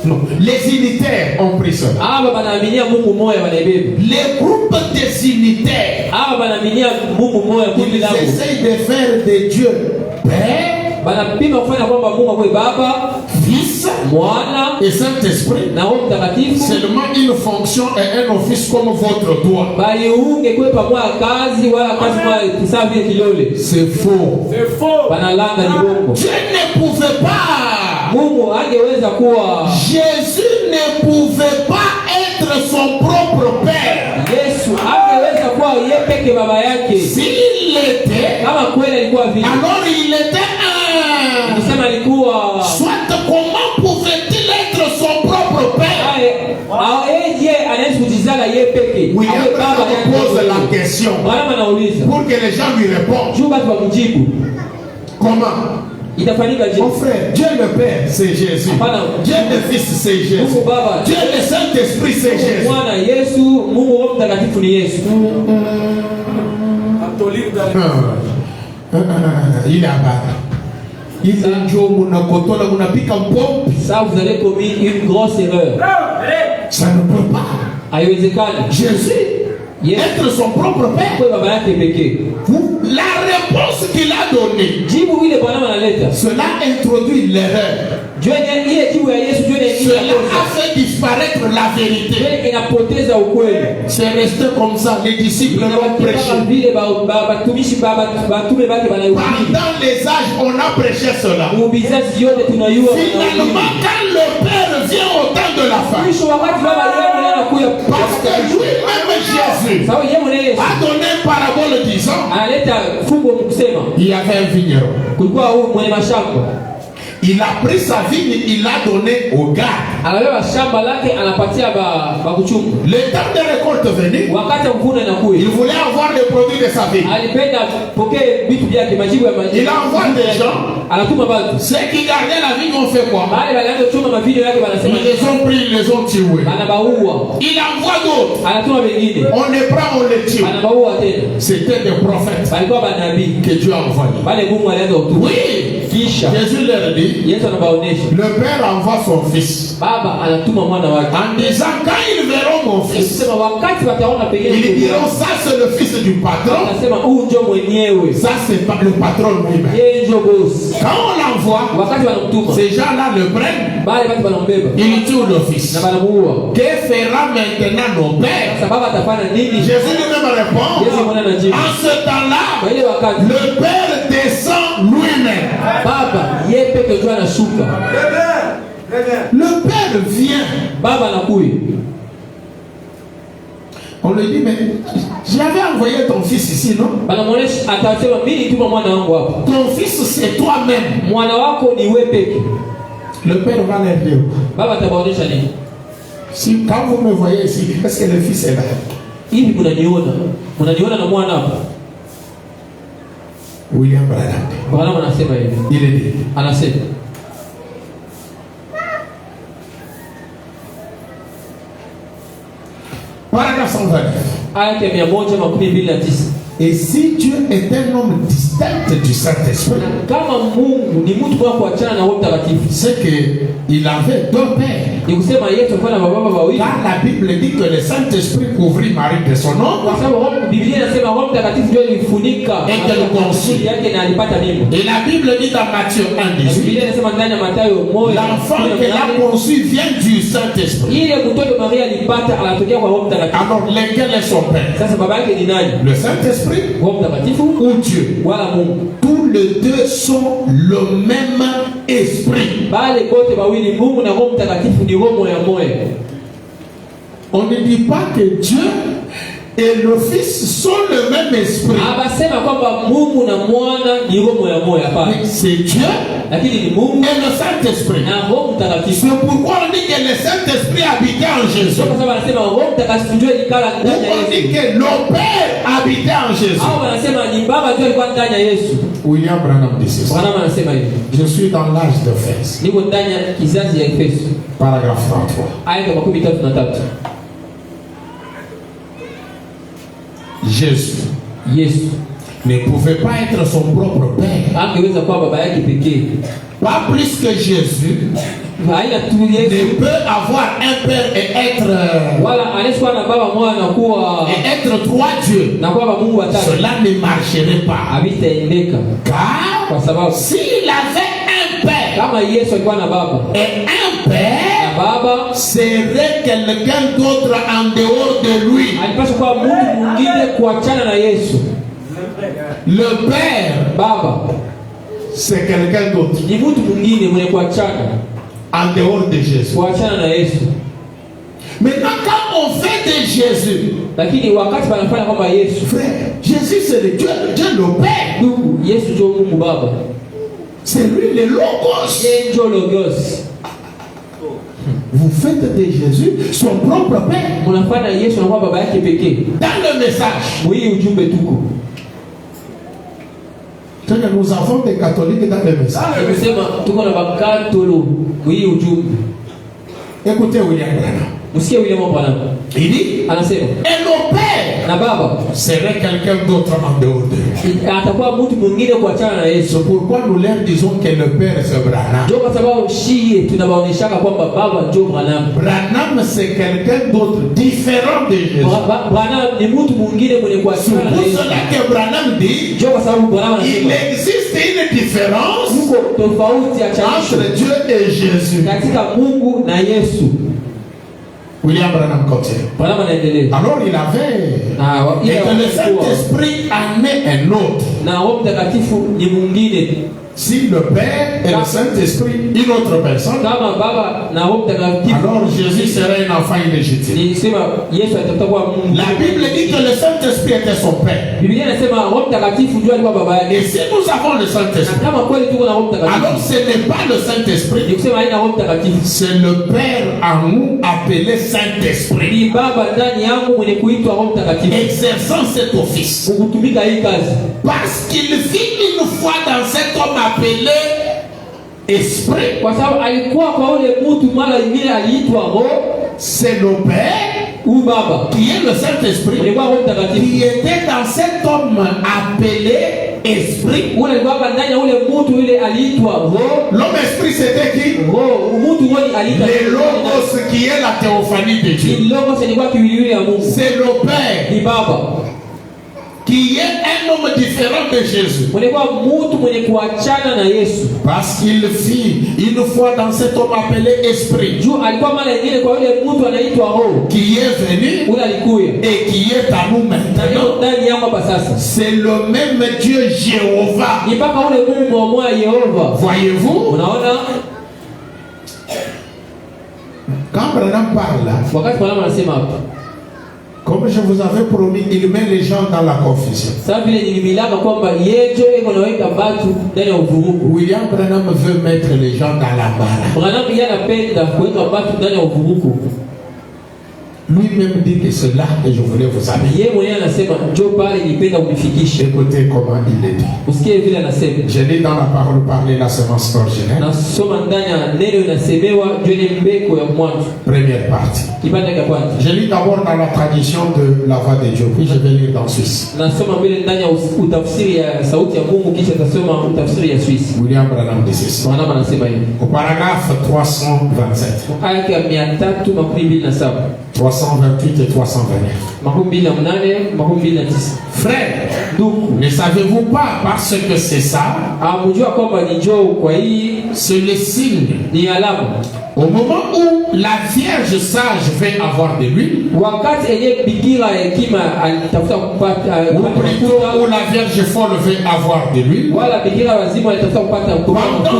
Non, les unitaires ont pris cela. Les groupes des unitaires, ils essayent de faire de Dieu Père, Fils et Saint-Esprit seulement une fonction et un office comme votre doigt. C'est faux. Dieu ne pouvait pas. Jésus ne pouvait pas être son propre Père. S'il l'était, alors il était un. Soit comment pouvait-il être son propre Père? Oui, on pose la question pour que les gens lui répondent. Comment? Mon frère, Dieu le Père, c'est Jésus. Dieu le Fils, c'est Jésus. Dieu le Saint-Esprit, c'est Jésus. Il a bas.
Ça, vous allez commis une grosse erreur.
Ça ne peut pas. Jésus, être son propre Père. La réponse qu'il a donnée, cela introduit l'erreur. Cela a fait disparaître la vérité. C'est resté comme ça. Les disciples l'ont prêché. Pendant les âges, on a prêché cela. Finalement, quand le Père vient au temps de la fin, parce que lui-même Jésus a donné une parabole disant, il y avait un vigneron. Il a pris sa vigne, il l'a donné au gars. Le temps de récolte venu, il voulait avoir les produits de sa vigne. Il envoie des gens. Ceux qui gardaient la vigne ont fait quoi? Ils les ont pris, ils les ont tués. Il envoie d'autres. On les prend, on les tue. C'était des prophètes que Dieu a envoyés. Oui, Jésus leur dit, le Père envoie son Fils en disant quand ils verront mon Fils, ils diront ça c'est le Fils du patron, ça c'est le patron lui-même. Quand on l'envoie, ces gens-là le prennent, ils tuent le Fils. Que fera maintenant nos pères? Jésus lui-même répond, en ce temps-là le Père descend lui-même. Le Père vient. On lui dit, mais j'avais envoyé ton Fils ici, non? Ton Fils c'est toi-même. Le Père va leur dire.
Baba tabaonesha nini?
Si quand vous me voyez ici, est-ce que le Fils est là?
Hivi mnaniona na mwana hapa?
William Branham.
Branham anasema hivi.
Il est dit.
Anasema.
Paragraphe 129.
Aya ya 129.
Et si Dieu est un homme distinct du Saint-Esprit, c'est qu'il avait deux pères. Car la Bible dit que le Saint-Esprit couvrit Marie de son nom et qu'elle conçut. Et la Bible dit dans Matthieu 1,18, l'enfant qu'elle a conçu vient du Saint-Esprit. Alors lequel est son père? Le Saint-Esprit ou Dieu? Tous les deux sont le même esprit. On ne dit pas que Dieu et le Fils sont le même esprit. Mais c'est Dieu et le Saint-Esprit. C'est pourquoi on dit que le Saint-Esprit habitait en Jésus. Pourquoi on dit que le Père habitait en Jésus. William Branham dit ça. Je suis dans l'âge de Fès. Paragraphe 33. Jésus ne pouvait pas être son propre père. Pas plus que Jésus ne peut avoir un père et être trois dieux. Cela ne marcherait pas. Car s'il avait un père et un père serait quelqu'un d'autre en dehors de lui. Le père c'est quelqu'un d'autre en dehors de Jésus. Maintenant quand on fait de Jésus, frère, Jésus c'est le Dieu le Père. C'est lui le Logos. Vous faites de Jésus son propre Père. Dans le message, nous avons des catholiques dans le message. Écoutez William Branham. Il dit, et le Père serait quelqu'un d'autre en dehors de lui. C'est pourquoi nous leur disons que le Père c'est Branham. Branham c'est quelqu'un d'autre, différent de Jésus. C'est pour cela que Branham dit, il existe une différence entre Dieu et Jésus. William Branham continue. Alors il avait et que le Saint-Esprit en est un autre. Si le Père et le Saint-Esprit une autre personne, alors Jésus serait un enfant illégitime. La Bible dit que le Saint-Esprit était son Père. Et si nous avons le Saint-Esprit, alors ce n'est pas le Saint-Esprit, c'est le Père en nous appelé Saint-Esprit, exerçant cet office. Parce qu'il vit une fois dans cet homme appelé esprit. C'est le Père qui est le Saint-Esprit qui était dans cet homme appelé esprit. L'homme esprit c'était qui? Le Logos qui est la théophanie de Dieu. C'est le Père qui est un homme différent de Jésus. Parce qu'il fit une fois dans cet homme appelé esprit, qui est venu et qui est à nous maintenant. C'est le même Dieu Jéhovah. Voyez-vous? Quand Branham parle là, Comme je vous avais promis, il met les gens dans la confusion. William Branham veut mettre les gens dans l'embarras. Lui-même dit que c'est là que je voulais vous amener. Écoutez comment il le dit. Je lis dans la parole parler la semence originelle. Première partie. Je lis d'abord dans la tradition de la voix de Dieu, puis je vais lire dans Suisse. William Branham dit ceci. Au paragraphe 327. 328 et 329. Frère, ne savez-vous pas parce que c'est ça, c'est le signe. Au moment où la Vierge sage fait avoir de l'huile, ou plutôt où la Vierge folle fait avoir de l'huile, pendant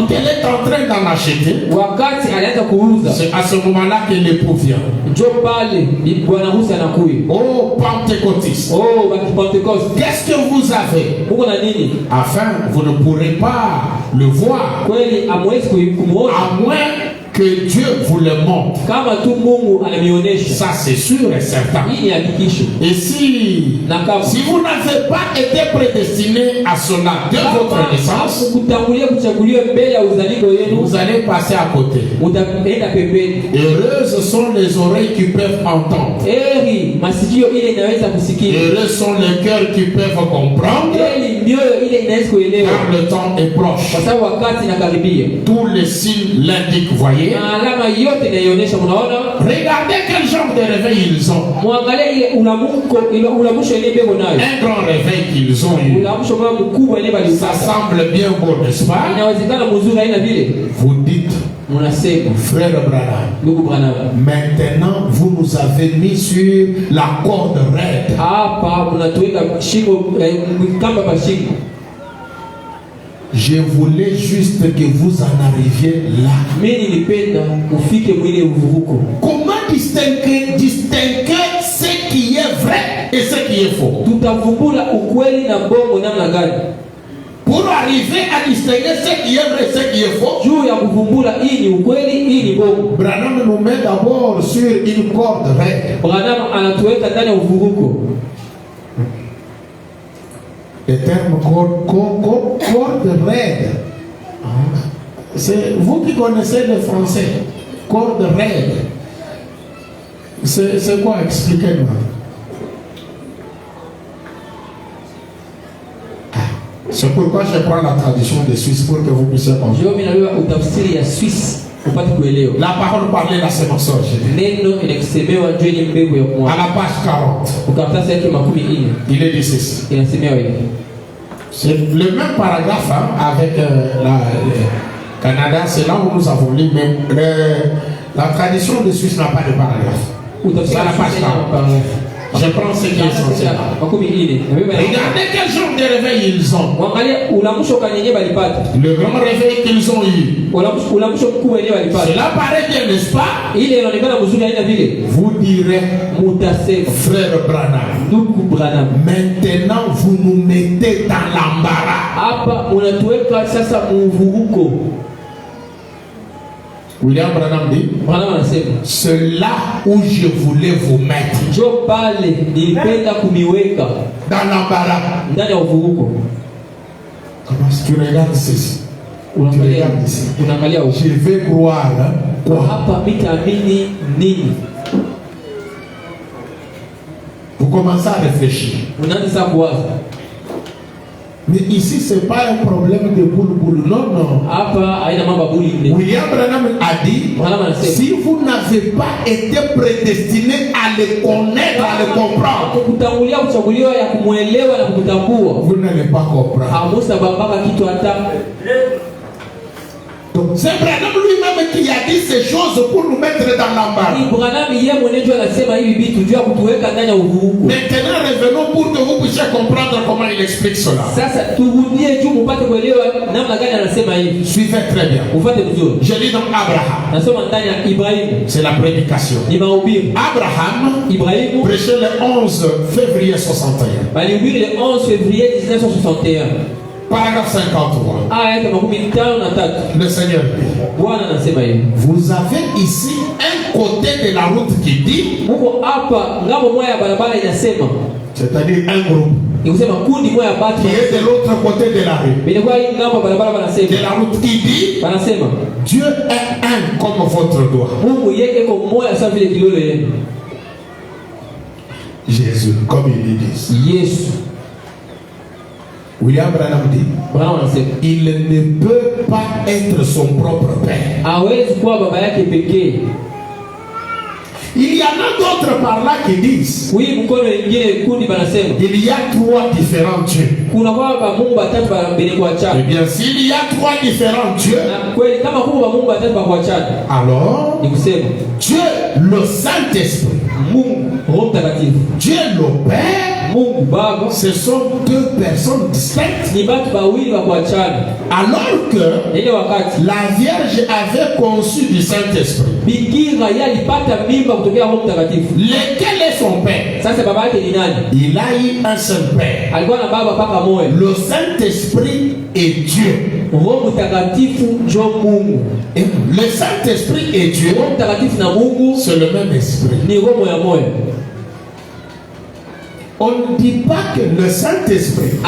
qu'elle est en train d'en acheter, c'est à ce moment-là que l'époux vient. Oh Pentecôtiste, qu'est-ce que vous avez? Afin vous ne pourrez pas le voir, à moins que Dieu vous le montre. Ça c'est sûr et certain. Et si vous n'avez pas été prédestiné à cela de votre naissance, vous allez passer à côté. Heureuses sont les oreilles qui peuvent entendre. Heureux sont les cœurs qui peuvent comprendre. Car le temps est proche. Tous les signes l'indiquent, voyez. Regardez quel genre de réveil ils ont. Un grand réveil qu'ils ont eu. Ça semble bien beau, n'est-ce pas? Vous dites, frère Branham, maintenant vous nous avez mis sur la corde raide. Je voulais juste que vous en arriviez là. Comment distinguer ce qui est vrai et ce qui est faux? Pour arriver à distinguer ce qui est vrai et ce qui est faux, Branham nous met d'abord sur une corde raide. Le terme corde raide. C'est vous qui connaissez le français. Corde raide. C'est quoi? Expliquez-moi. C'est pourquoi je prends la tradition de Suisse pour que vous puissiez comprendre. La parole parlait la semence originelle. À la page 40. Il est dit ceci. C'est le même paragraphe avec le Canada. C'est là où nous avons lu. Mais la tradition de Suisse n'a pas de paragraphe. C'est à la page 40. Je prends ce qui est essentiel. Regardez quel genre de réveil ils ont. Le grand réveil qu'ils ont eu. Cela paraît bien, n'est-ce pas? Vous direz, frère Branham, maintenant vous nous mettez dans l'embarras. William Branham dit, c'est là où je voulais vous mettre. Dans l'embarras. Comment est-ce que tu regardes ceci? Tu regardes ici. Je vais croire. Vous commencez à réfléchir. Mais ici, ce n'est pas un problème de boule. Non. William Branham a dit, si vous n'avez pas été prédestiné à le connaître, à le comprendre, vous n'allez pas comprendre. Donc c'est Branham lui-même qui a dit ces choses pour nous mettre dans l'embarras. Maintenant revenons pour que vous puissiez
chercher à comprendre comment il explique cela. Suivez très bien. Je lis dans Abraham. C'est la prédication. Abraham prêchait le 11 février 61.
Le 11 février 1961.
Paragraphe 53. Le Seigneur dit, vous avez ici un côté de la route qui dit, c'est-à-dire un groupe qui est de l'autre côté de la rue, de la route qui dit, Dieu est un comme votre doigt. Jésus, comme il dit. William Branham dit, il ne peut pas être son propre père. Il y en a d'autres par là qui disent, il y a 3 différents dieux. Eh bien, s'il y a 3 différents dieux, alors Dieu le Saint-Esprit, Dieu le Père, ce sont 2 personnes distinctes. Alors que la Vierge avait conçu du Saint-Esprit, lequel est son père? Il a eu un seul père. Le Saint-Esprit est Dieu. Le Saint-Esprit et Dieu, c'est le même esprit. On ne dit pas que le Saint-Esprit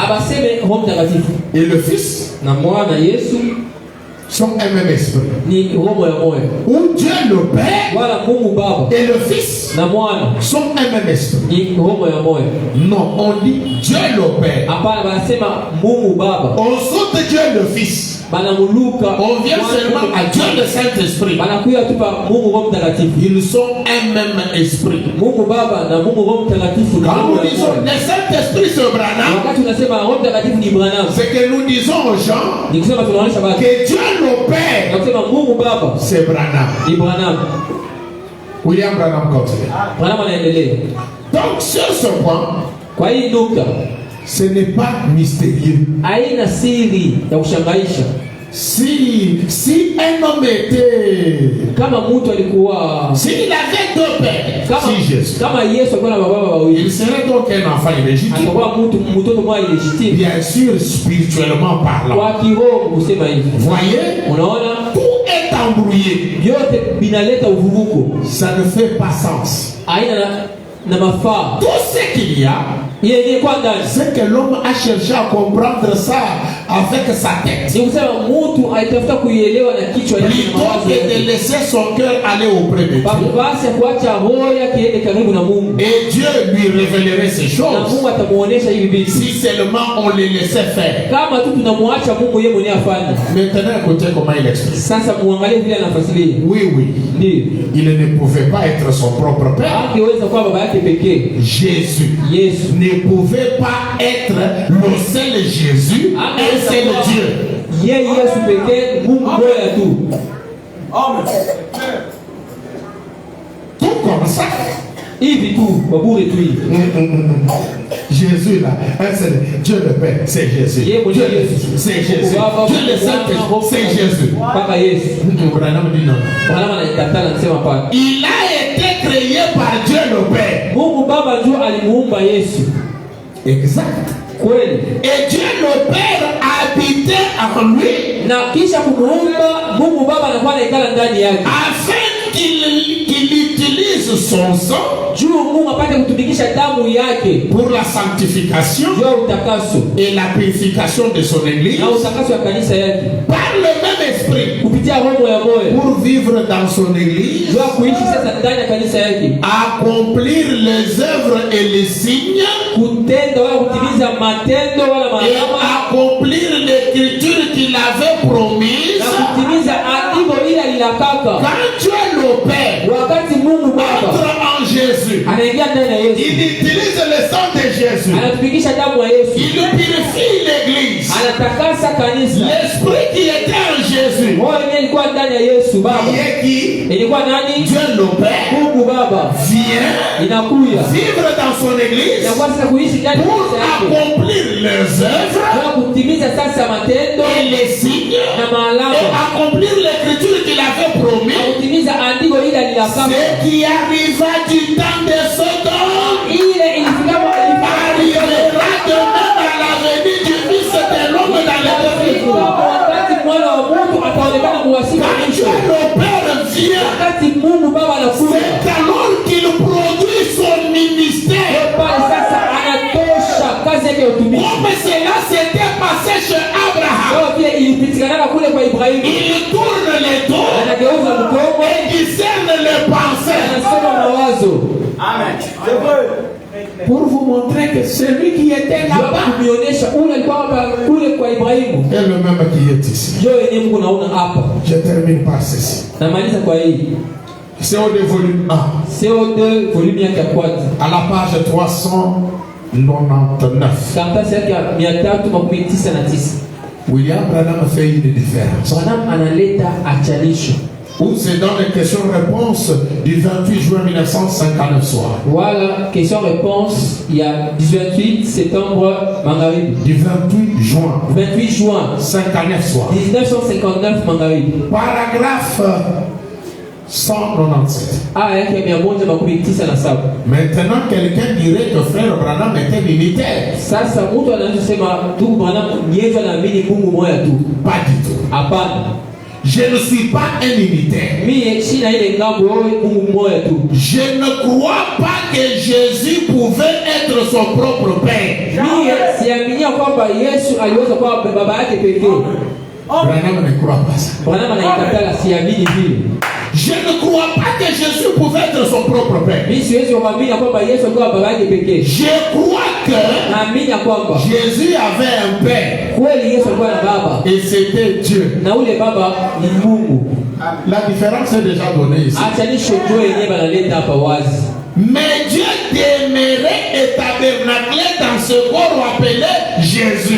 et le Fils sont un même esprit. Ou Dieu le Père et le Fils sont un même esprit. Non, on dit Dieu le Père. On saute Dieu le Fils. On vient seulement à Dieu le Saint-Esprit. Ils sont un même esprit. Quand nous disons le Saint-Esprit sur Branham, c'est que nous disons aux gens que Dieu le Père, c'est Branham. William Branham continue. Donc sur ce point, ce n'est pas mystérieux. Si un homme était, s'il avait 2 pères, si Jésus, il serait donc un enfant illégitime. Bien sûr, spirituellement parlant. Voyez, tout est embrouillé. Ça ne fait pas sens. Tout ce qu'il y a, c'est que l'homme a cherché à comprendre ça avec sa tête. Plutôt que de laisser son cœur aller auprès de Dieu. Et Dieu lui révélerait ces choses si seulement on les laissait faire. Maintenant, écoutez comment il explique. Oui. Il ne pouvait pas être son propre père. Jésus ne pouvait pas être le seul Jésus, un seul Dieu. Tout comme ça. Jésus là, un seul Dieu le Père, c'est Jésus. Dieu le Fils, c'est Jésus. Dieu le Saint-Esprit, c'est Jésus. Il a été créé par Dieu le Père. Exact. Et Dieu le Père habitait en lui afin qu'il utilise son sang pour la sanctification et la purification de son église par le même esprit pour vivre dans son église, accomplir les œuvres et les signes et accomplir l'écriture qu'il avait promise. Quand Dieu le Père entre en Jésus, Il utilise le sang de Jésus. Il purifie l'église. L'esprit qui était en Jésus. Qui est qui? Dieu le Père vient vivre dans son église pour accomplir les œuvres et les signes et accomplir l'écriture qu'il avait promis. Ce qui arriva du temps de Sodome arrivera de même à la venue du Fils de l'homme dans les défis. Quand Dieu le Père vient, c'est alors qu'il produit son ministère. Comme cela s'était passé chez Abraham. Il tourne les dos et discerne les pensées. Amen. Pour vous montrer que celui qui était là-bas est le même qui est ici. Je termine par ceci. CO2 volume 1. CO2 volume 1 à la page 399. William Branham fait une différence. Où c'est dans les questions-réponses du 28 juin 1959 soir.
Voilà, question-réponse, il y a 18 septembre, Mangarib.
Du 28 juin.
28 juin.
59 soir.
1959, Mangarib.
Paragraphe 197. Maintenant, quelqu'un dirait que frère Branham était militaire. Pas du tout. Je ne suis pas un militaire. Je ne crois pas que Jésus pouvait être son propre père. Branham ne croit pas ça. Je ne crois pas que Jésus pouvait être son propre père. Je crois que Jésus avait un père. Et c'était Dieu. La différence est déjà donnée ici. Mais Dieu demeurait et tabernaclait dans ce corps appelé Jésus.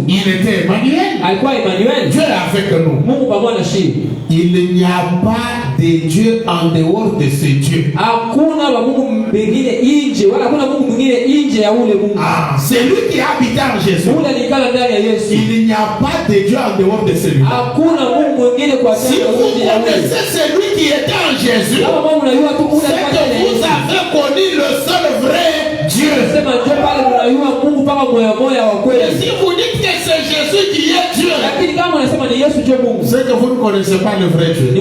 Il était Emmanuel. Dieu est avec nous. Il n'y a pas de Dieu en dehors de ce Dieu. C'est lui qui habite en Jésus. Il n'y a pas de Dieu en dehors de celui-là. Si vous connaissez celui qui était en Jésus, c'est que vous avez connu le seul vrai Dieu. Et si vous dites que c'est Jésus qui est Dieu, c'est que vous ne connaissez pas le vrai Dieu.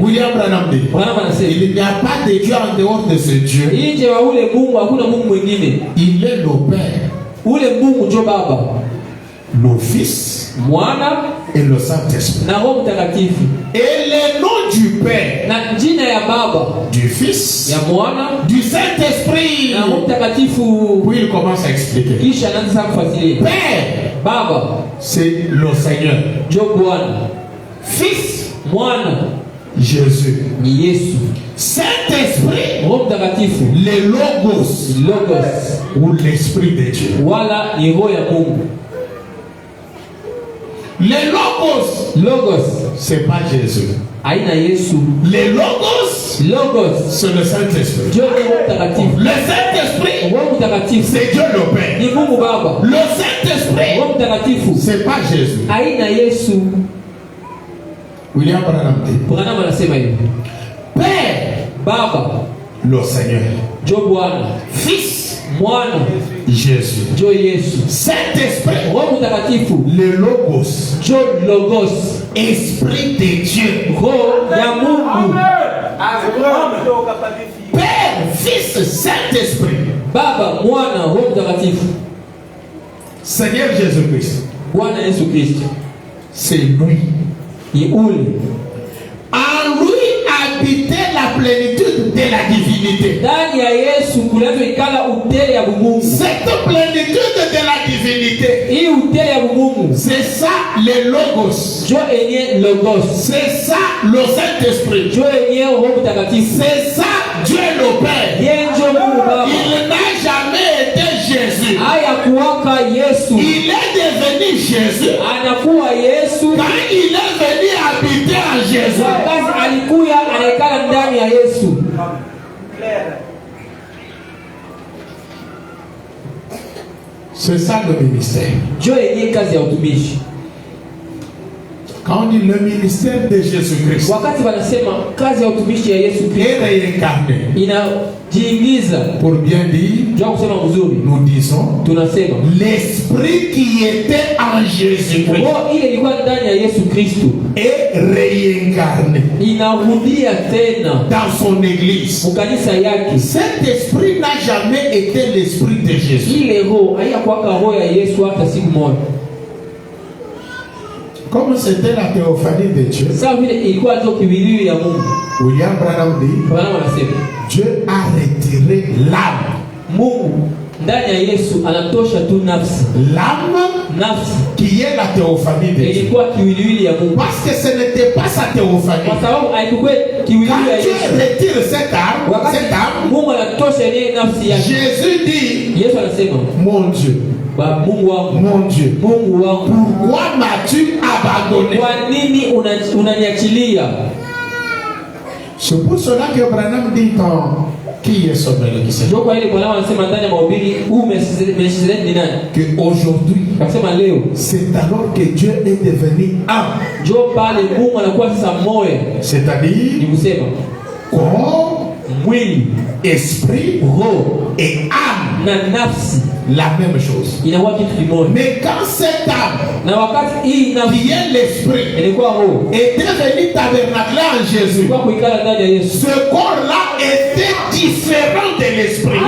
William Branham dit, il n'y a pas de Dieu en dehors de ce Dieu. Il est le Père, le Fils et le Saint-Esprit. Et le nom du Père, du Fils, du Saint-Esprit. Puis il commence à expliquer. Père, c'est le Seigneur. Fils, Jésus. Saint-Esprit, le Logos, ou l'Esprit de Dieu. Le Logos, c'est pas Jésus. Le Logos, c'est le Saint-Esprit. Le Saint-Esprit, c'est Dieu le Père. Le Saint-Esprit, c'est pas Jésus. William Branham dit, Père, le Seigneur. Fils, Jésus. Saint-Esprit, le Logos, Esprit de Dieu. Père, Fils, Saint-Esprit. Seigneur Jésus-Christ. C'est lui. En lui habitait la plénitude
de la divinité. Cette plénitude de la divinité, c'est ça le logos. C'est ça le Saint-Esprit. C'est ça Dieu le Père. Il n'a jamais été Jésus. Il est devenu Jésus quand il est venu habiter en Jésus. C'est ça le ministère. Quand on dit le ministère de Jésus-Christ est réincarné, pour bien dire, nous disons l'esprit qui était en Jésus-Christ est réincarné dans son église. Cet esprit n'a jamais été l'esprit de Jésus. Comme c'était la théophanie de Dieu, William Branham dit, Dieu a retiré l'âme. L'âme qui est la théophanie de Dieu. Parce que ce n'était pas sa théophanie. Quand Dieu retire cette âme, Jésus dit, mon Dieu, mon Dieu, pourquoi m'as-tu abandonné? C'est pour cela que Branham dit qui est son Melchisedec. Qu'aujourd'hui, c'est alors que Dieu est devenu âme. C'est-à-dire corps, esprit et âme. La même chose. Mais quand cette âme qui est l'esprit est devenu tabernaclé en Jésus, ce corps-là était différent de l'esprit.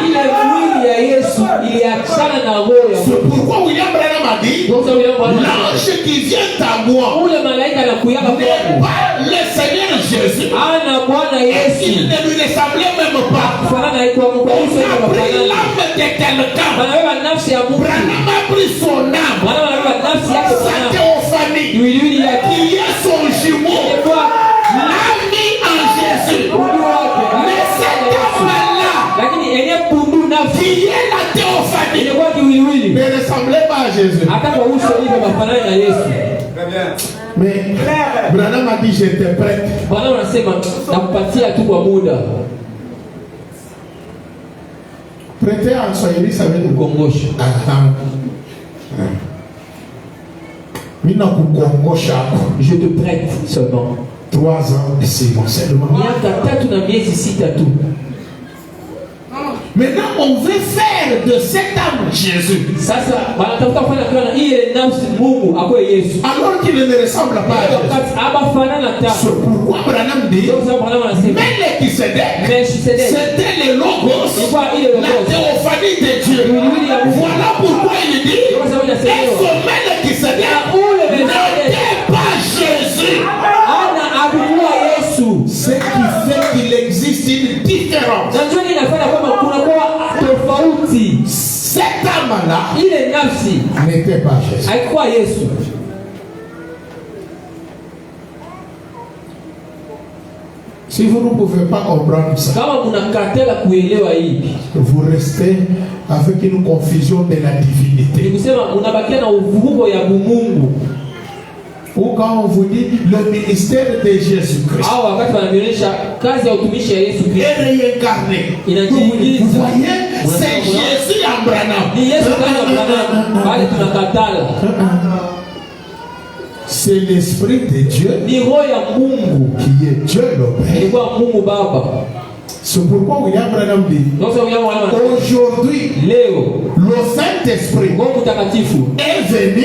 C'est pourquoi William Branham a dit, l'ange qui vient à moi n'est pas le Seigneur Jésus. Il ne lui ressemblait même pas. On a pris l'âme de quelqu'un. Branham a pris son âme, sa théophanie, qui est son jumeau, l'a mis en Jésus. Mais cette âme-là, qui est la théophanie, ne ressemblait pas à Jésus. Mais Branham a dit, j'étais prêt. Prêter en Swahili, ça veut dire Gongosha. Je te prête seulement 3 ans de séance seulement. Maintenant, on veut faire de cette âme Jésus. Alors qu'il ne ressemble pas à Jésus. C'est pourquoi Branham dit, Melchisedec, c'était le logos, la théophanie de Dieu. Voilà pourquoi il dit, et ce Melchisedec n'était pas Jésus. Ce qui fait qu'il existe une différence. Cette âme-là n'était pas Jésus. Si vous ne pouvez pas comprendre ça, vous restez avec une confusion de la divinité. Ou quand on vous dit le ministère de Jésus-Christ est réincarné. Vous voyez, c'est Jésus en Branham. C'est l'esprit de Dieu qui est Dieu le Père. C'est pourquoi William Branham dit, aujourd'hui, le Saint-Esprit est venu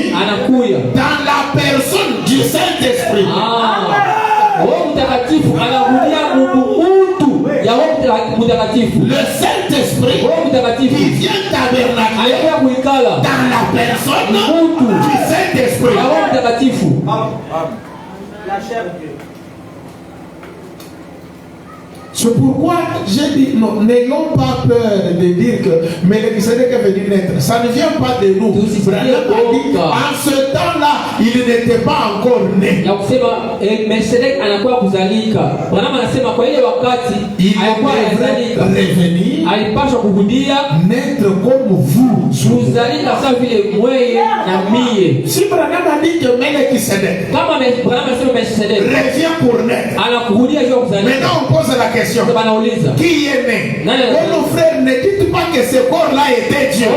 dans la personne du Saint-Esprit. Le Saint-Esprit qui vient tabernacler dans la personne du Saint-Esprit. La chair de Dieu. C'est pourquoi j'ai dit, non, n'ayons pas peur de dire que Melchisedec veut dire naître. Ça ne vient pas de nous. Branham a dit, en ce temps-là, il n'était pas encore né. Il devait revenir, naître comme vous. Si Branham a dit que Melchisedec revient pour naître, maintenant on pose la question. Qui est né? Oh mon frère, ne dites pas que ce corps-là était Dieu.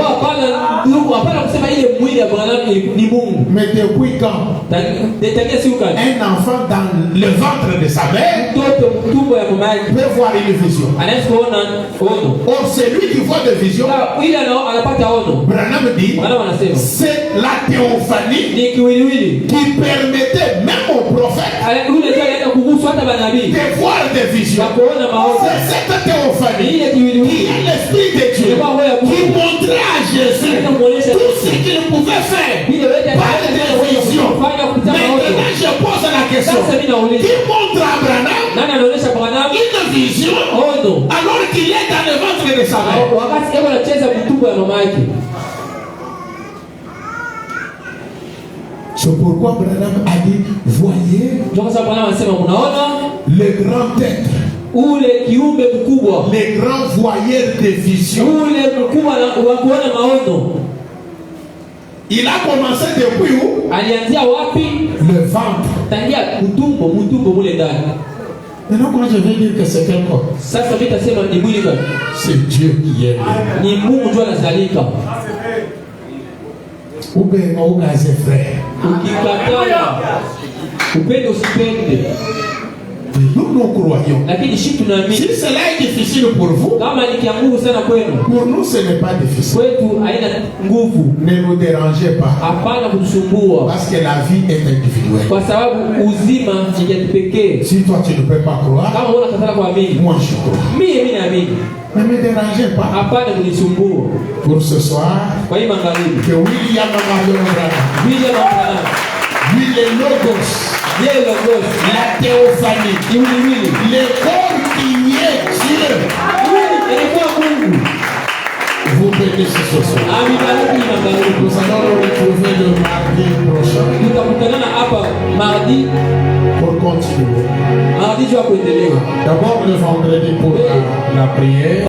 Mais depuis quand un enfant dans le ventre de sa mère peut voir une vision? Or, c'est lui qui voit des visions. Branham dit, c'est la théophanie qui permettait même aux prophètes de voir des visions. C'est cette théophanie qui est l'Esprit de Dieu qui montrait à Jésus tout ce qu'il pouvait faire par des visions. Maintenant, je pose la question, qui montre à Branham une vision alors qu'il est dans le ventre de sa mère? C'est pourquoi Branham a dit, voyez le grand être, les grands voyeurs de visions. Il a commencé depuis où? Le ventre. Maintenant, quand je vais dire que c'est quel corps? C'est Dieu qui est là. Ou bien on a ses frères. Nous croyons. Si cela est difficile pour vous, pour nous ce n'est pas difficile. Ne nous dérangez pas. Parce que la vie est individuelle. Si toi tu ne peux pas croire, moi je crois. Ne me dérangez pas. Pour ce soir, que William Branham, lui le logos, la théophanie, le corps qui est Dieu, vous bénissez ce soir. Nous allons nous retrouver le mardi prochain pour continuer. D'abord le vendredi pour la prière.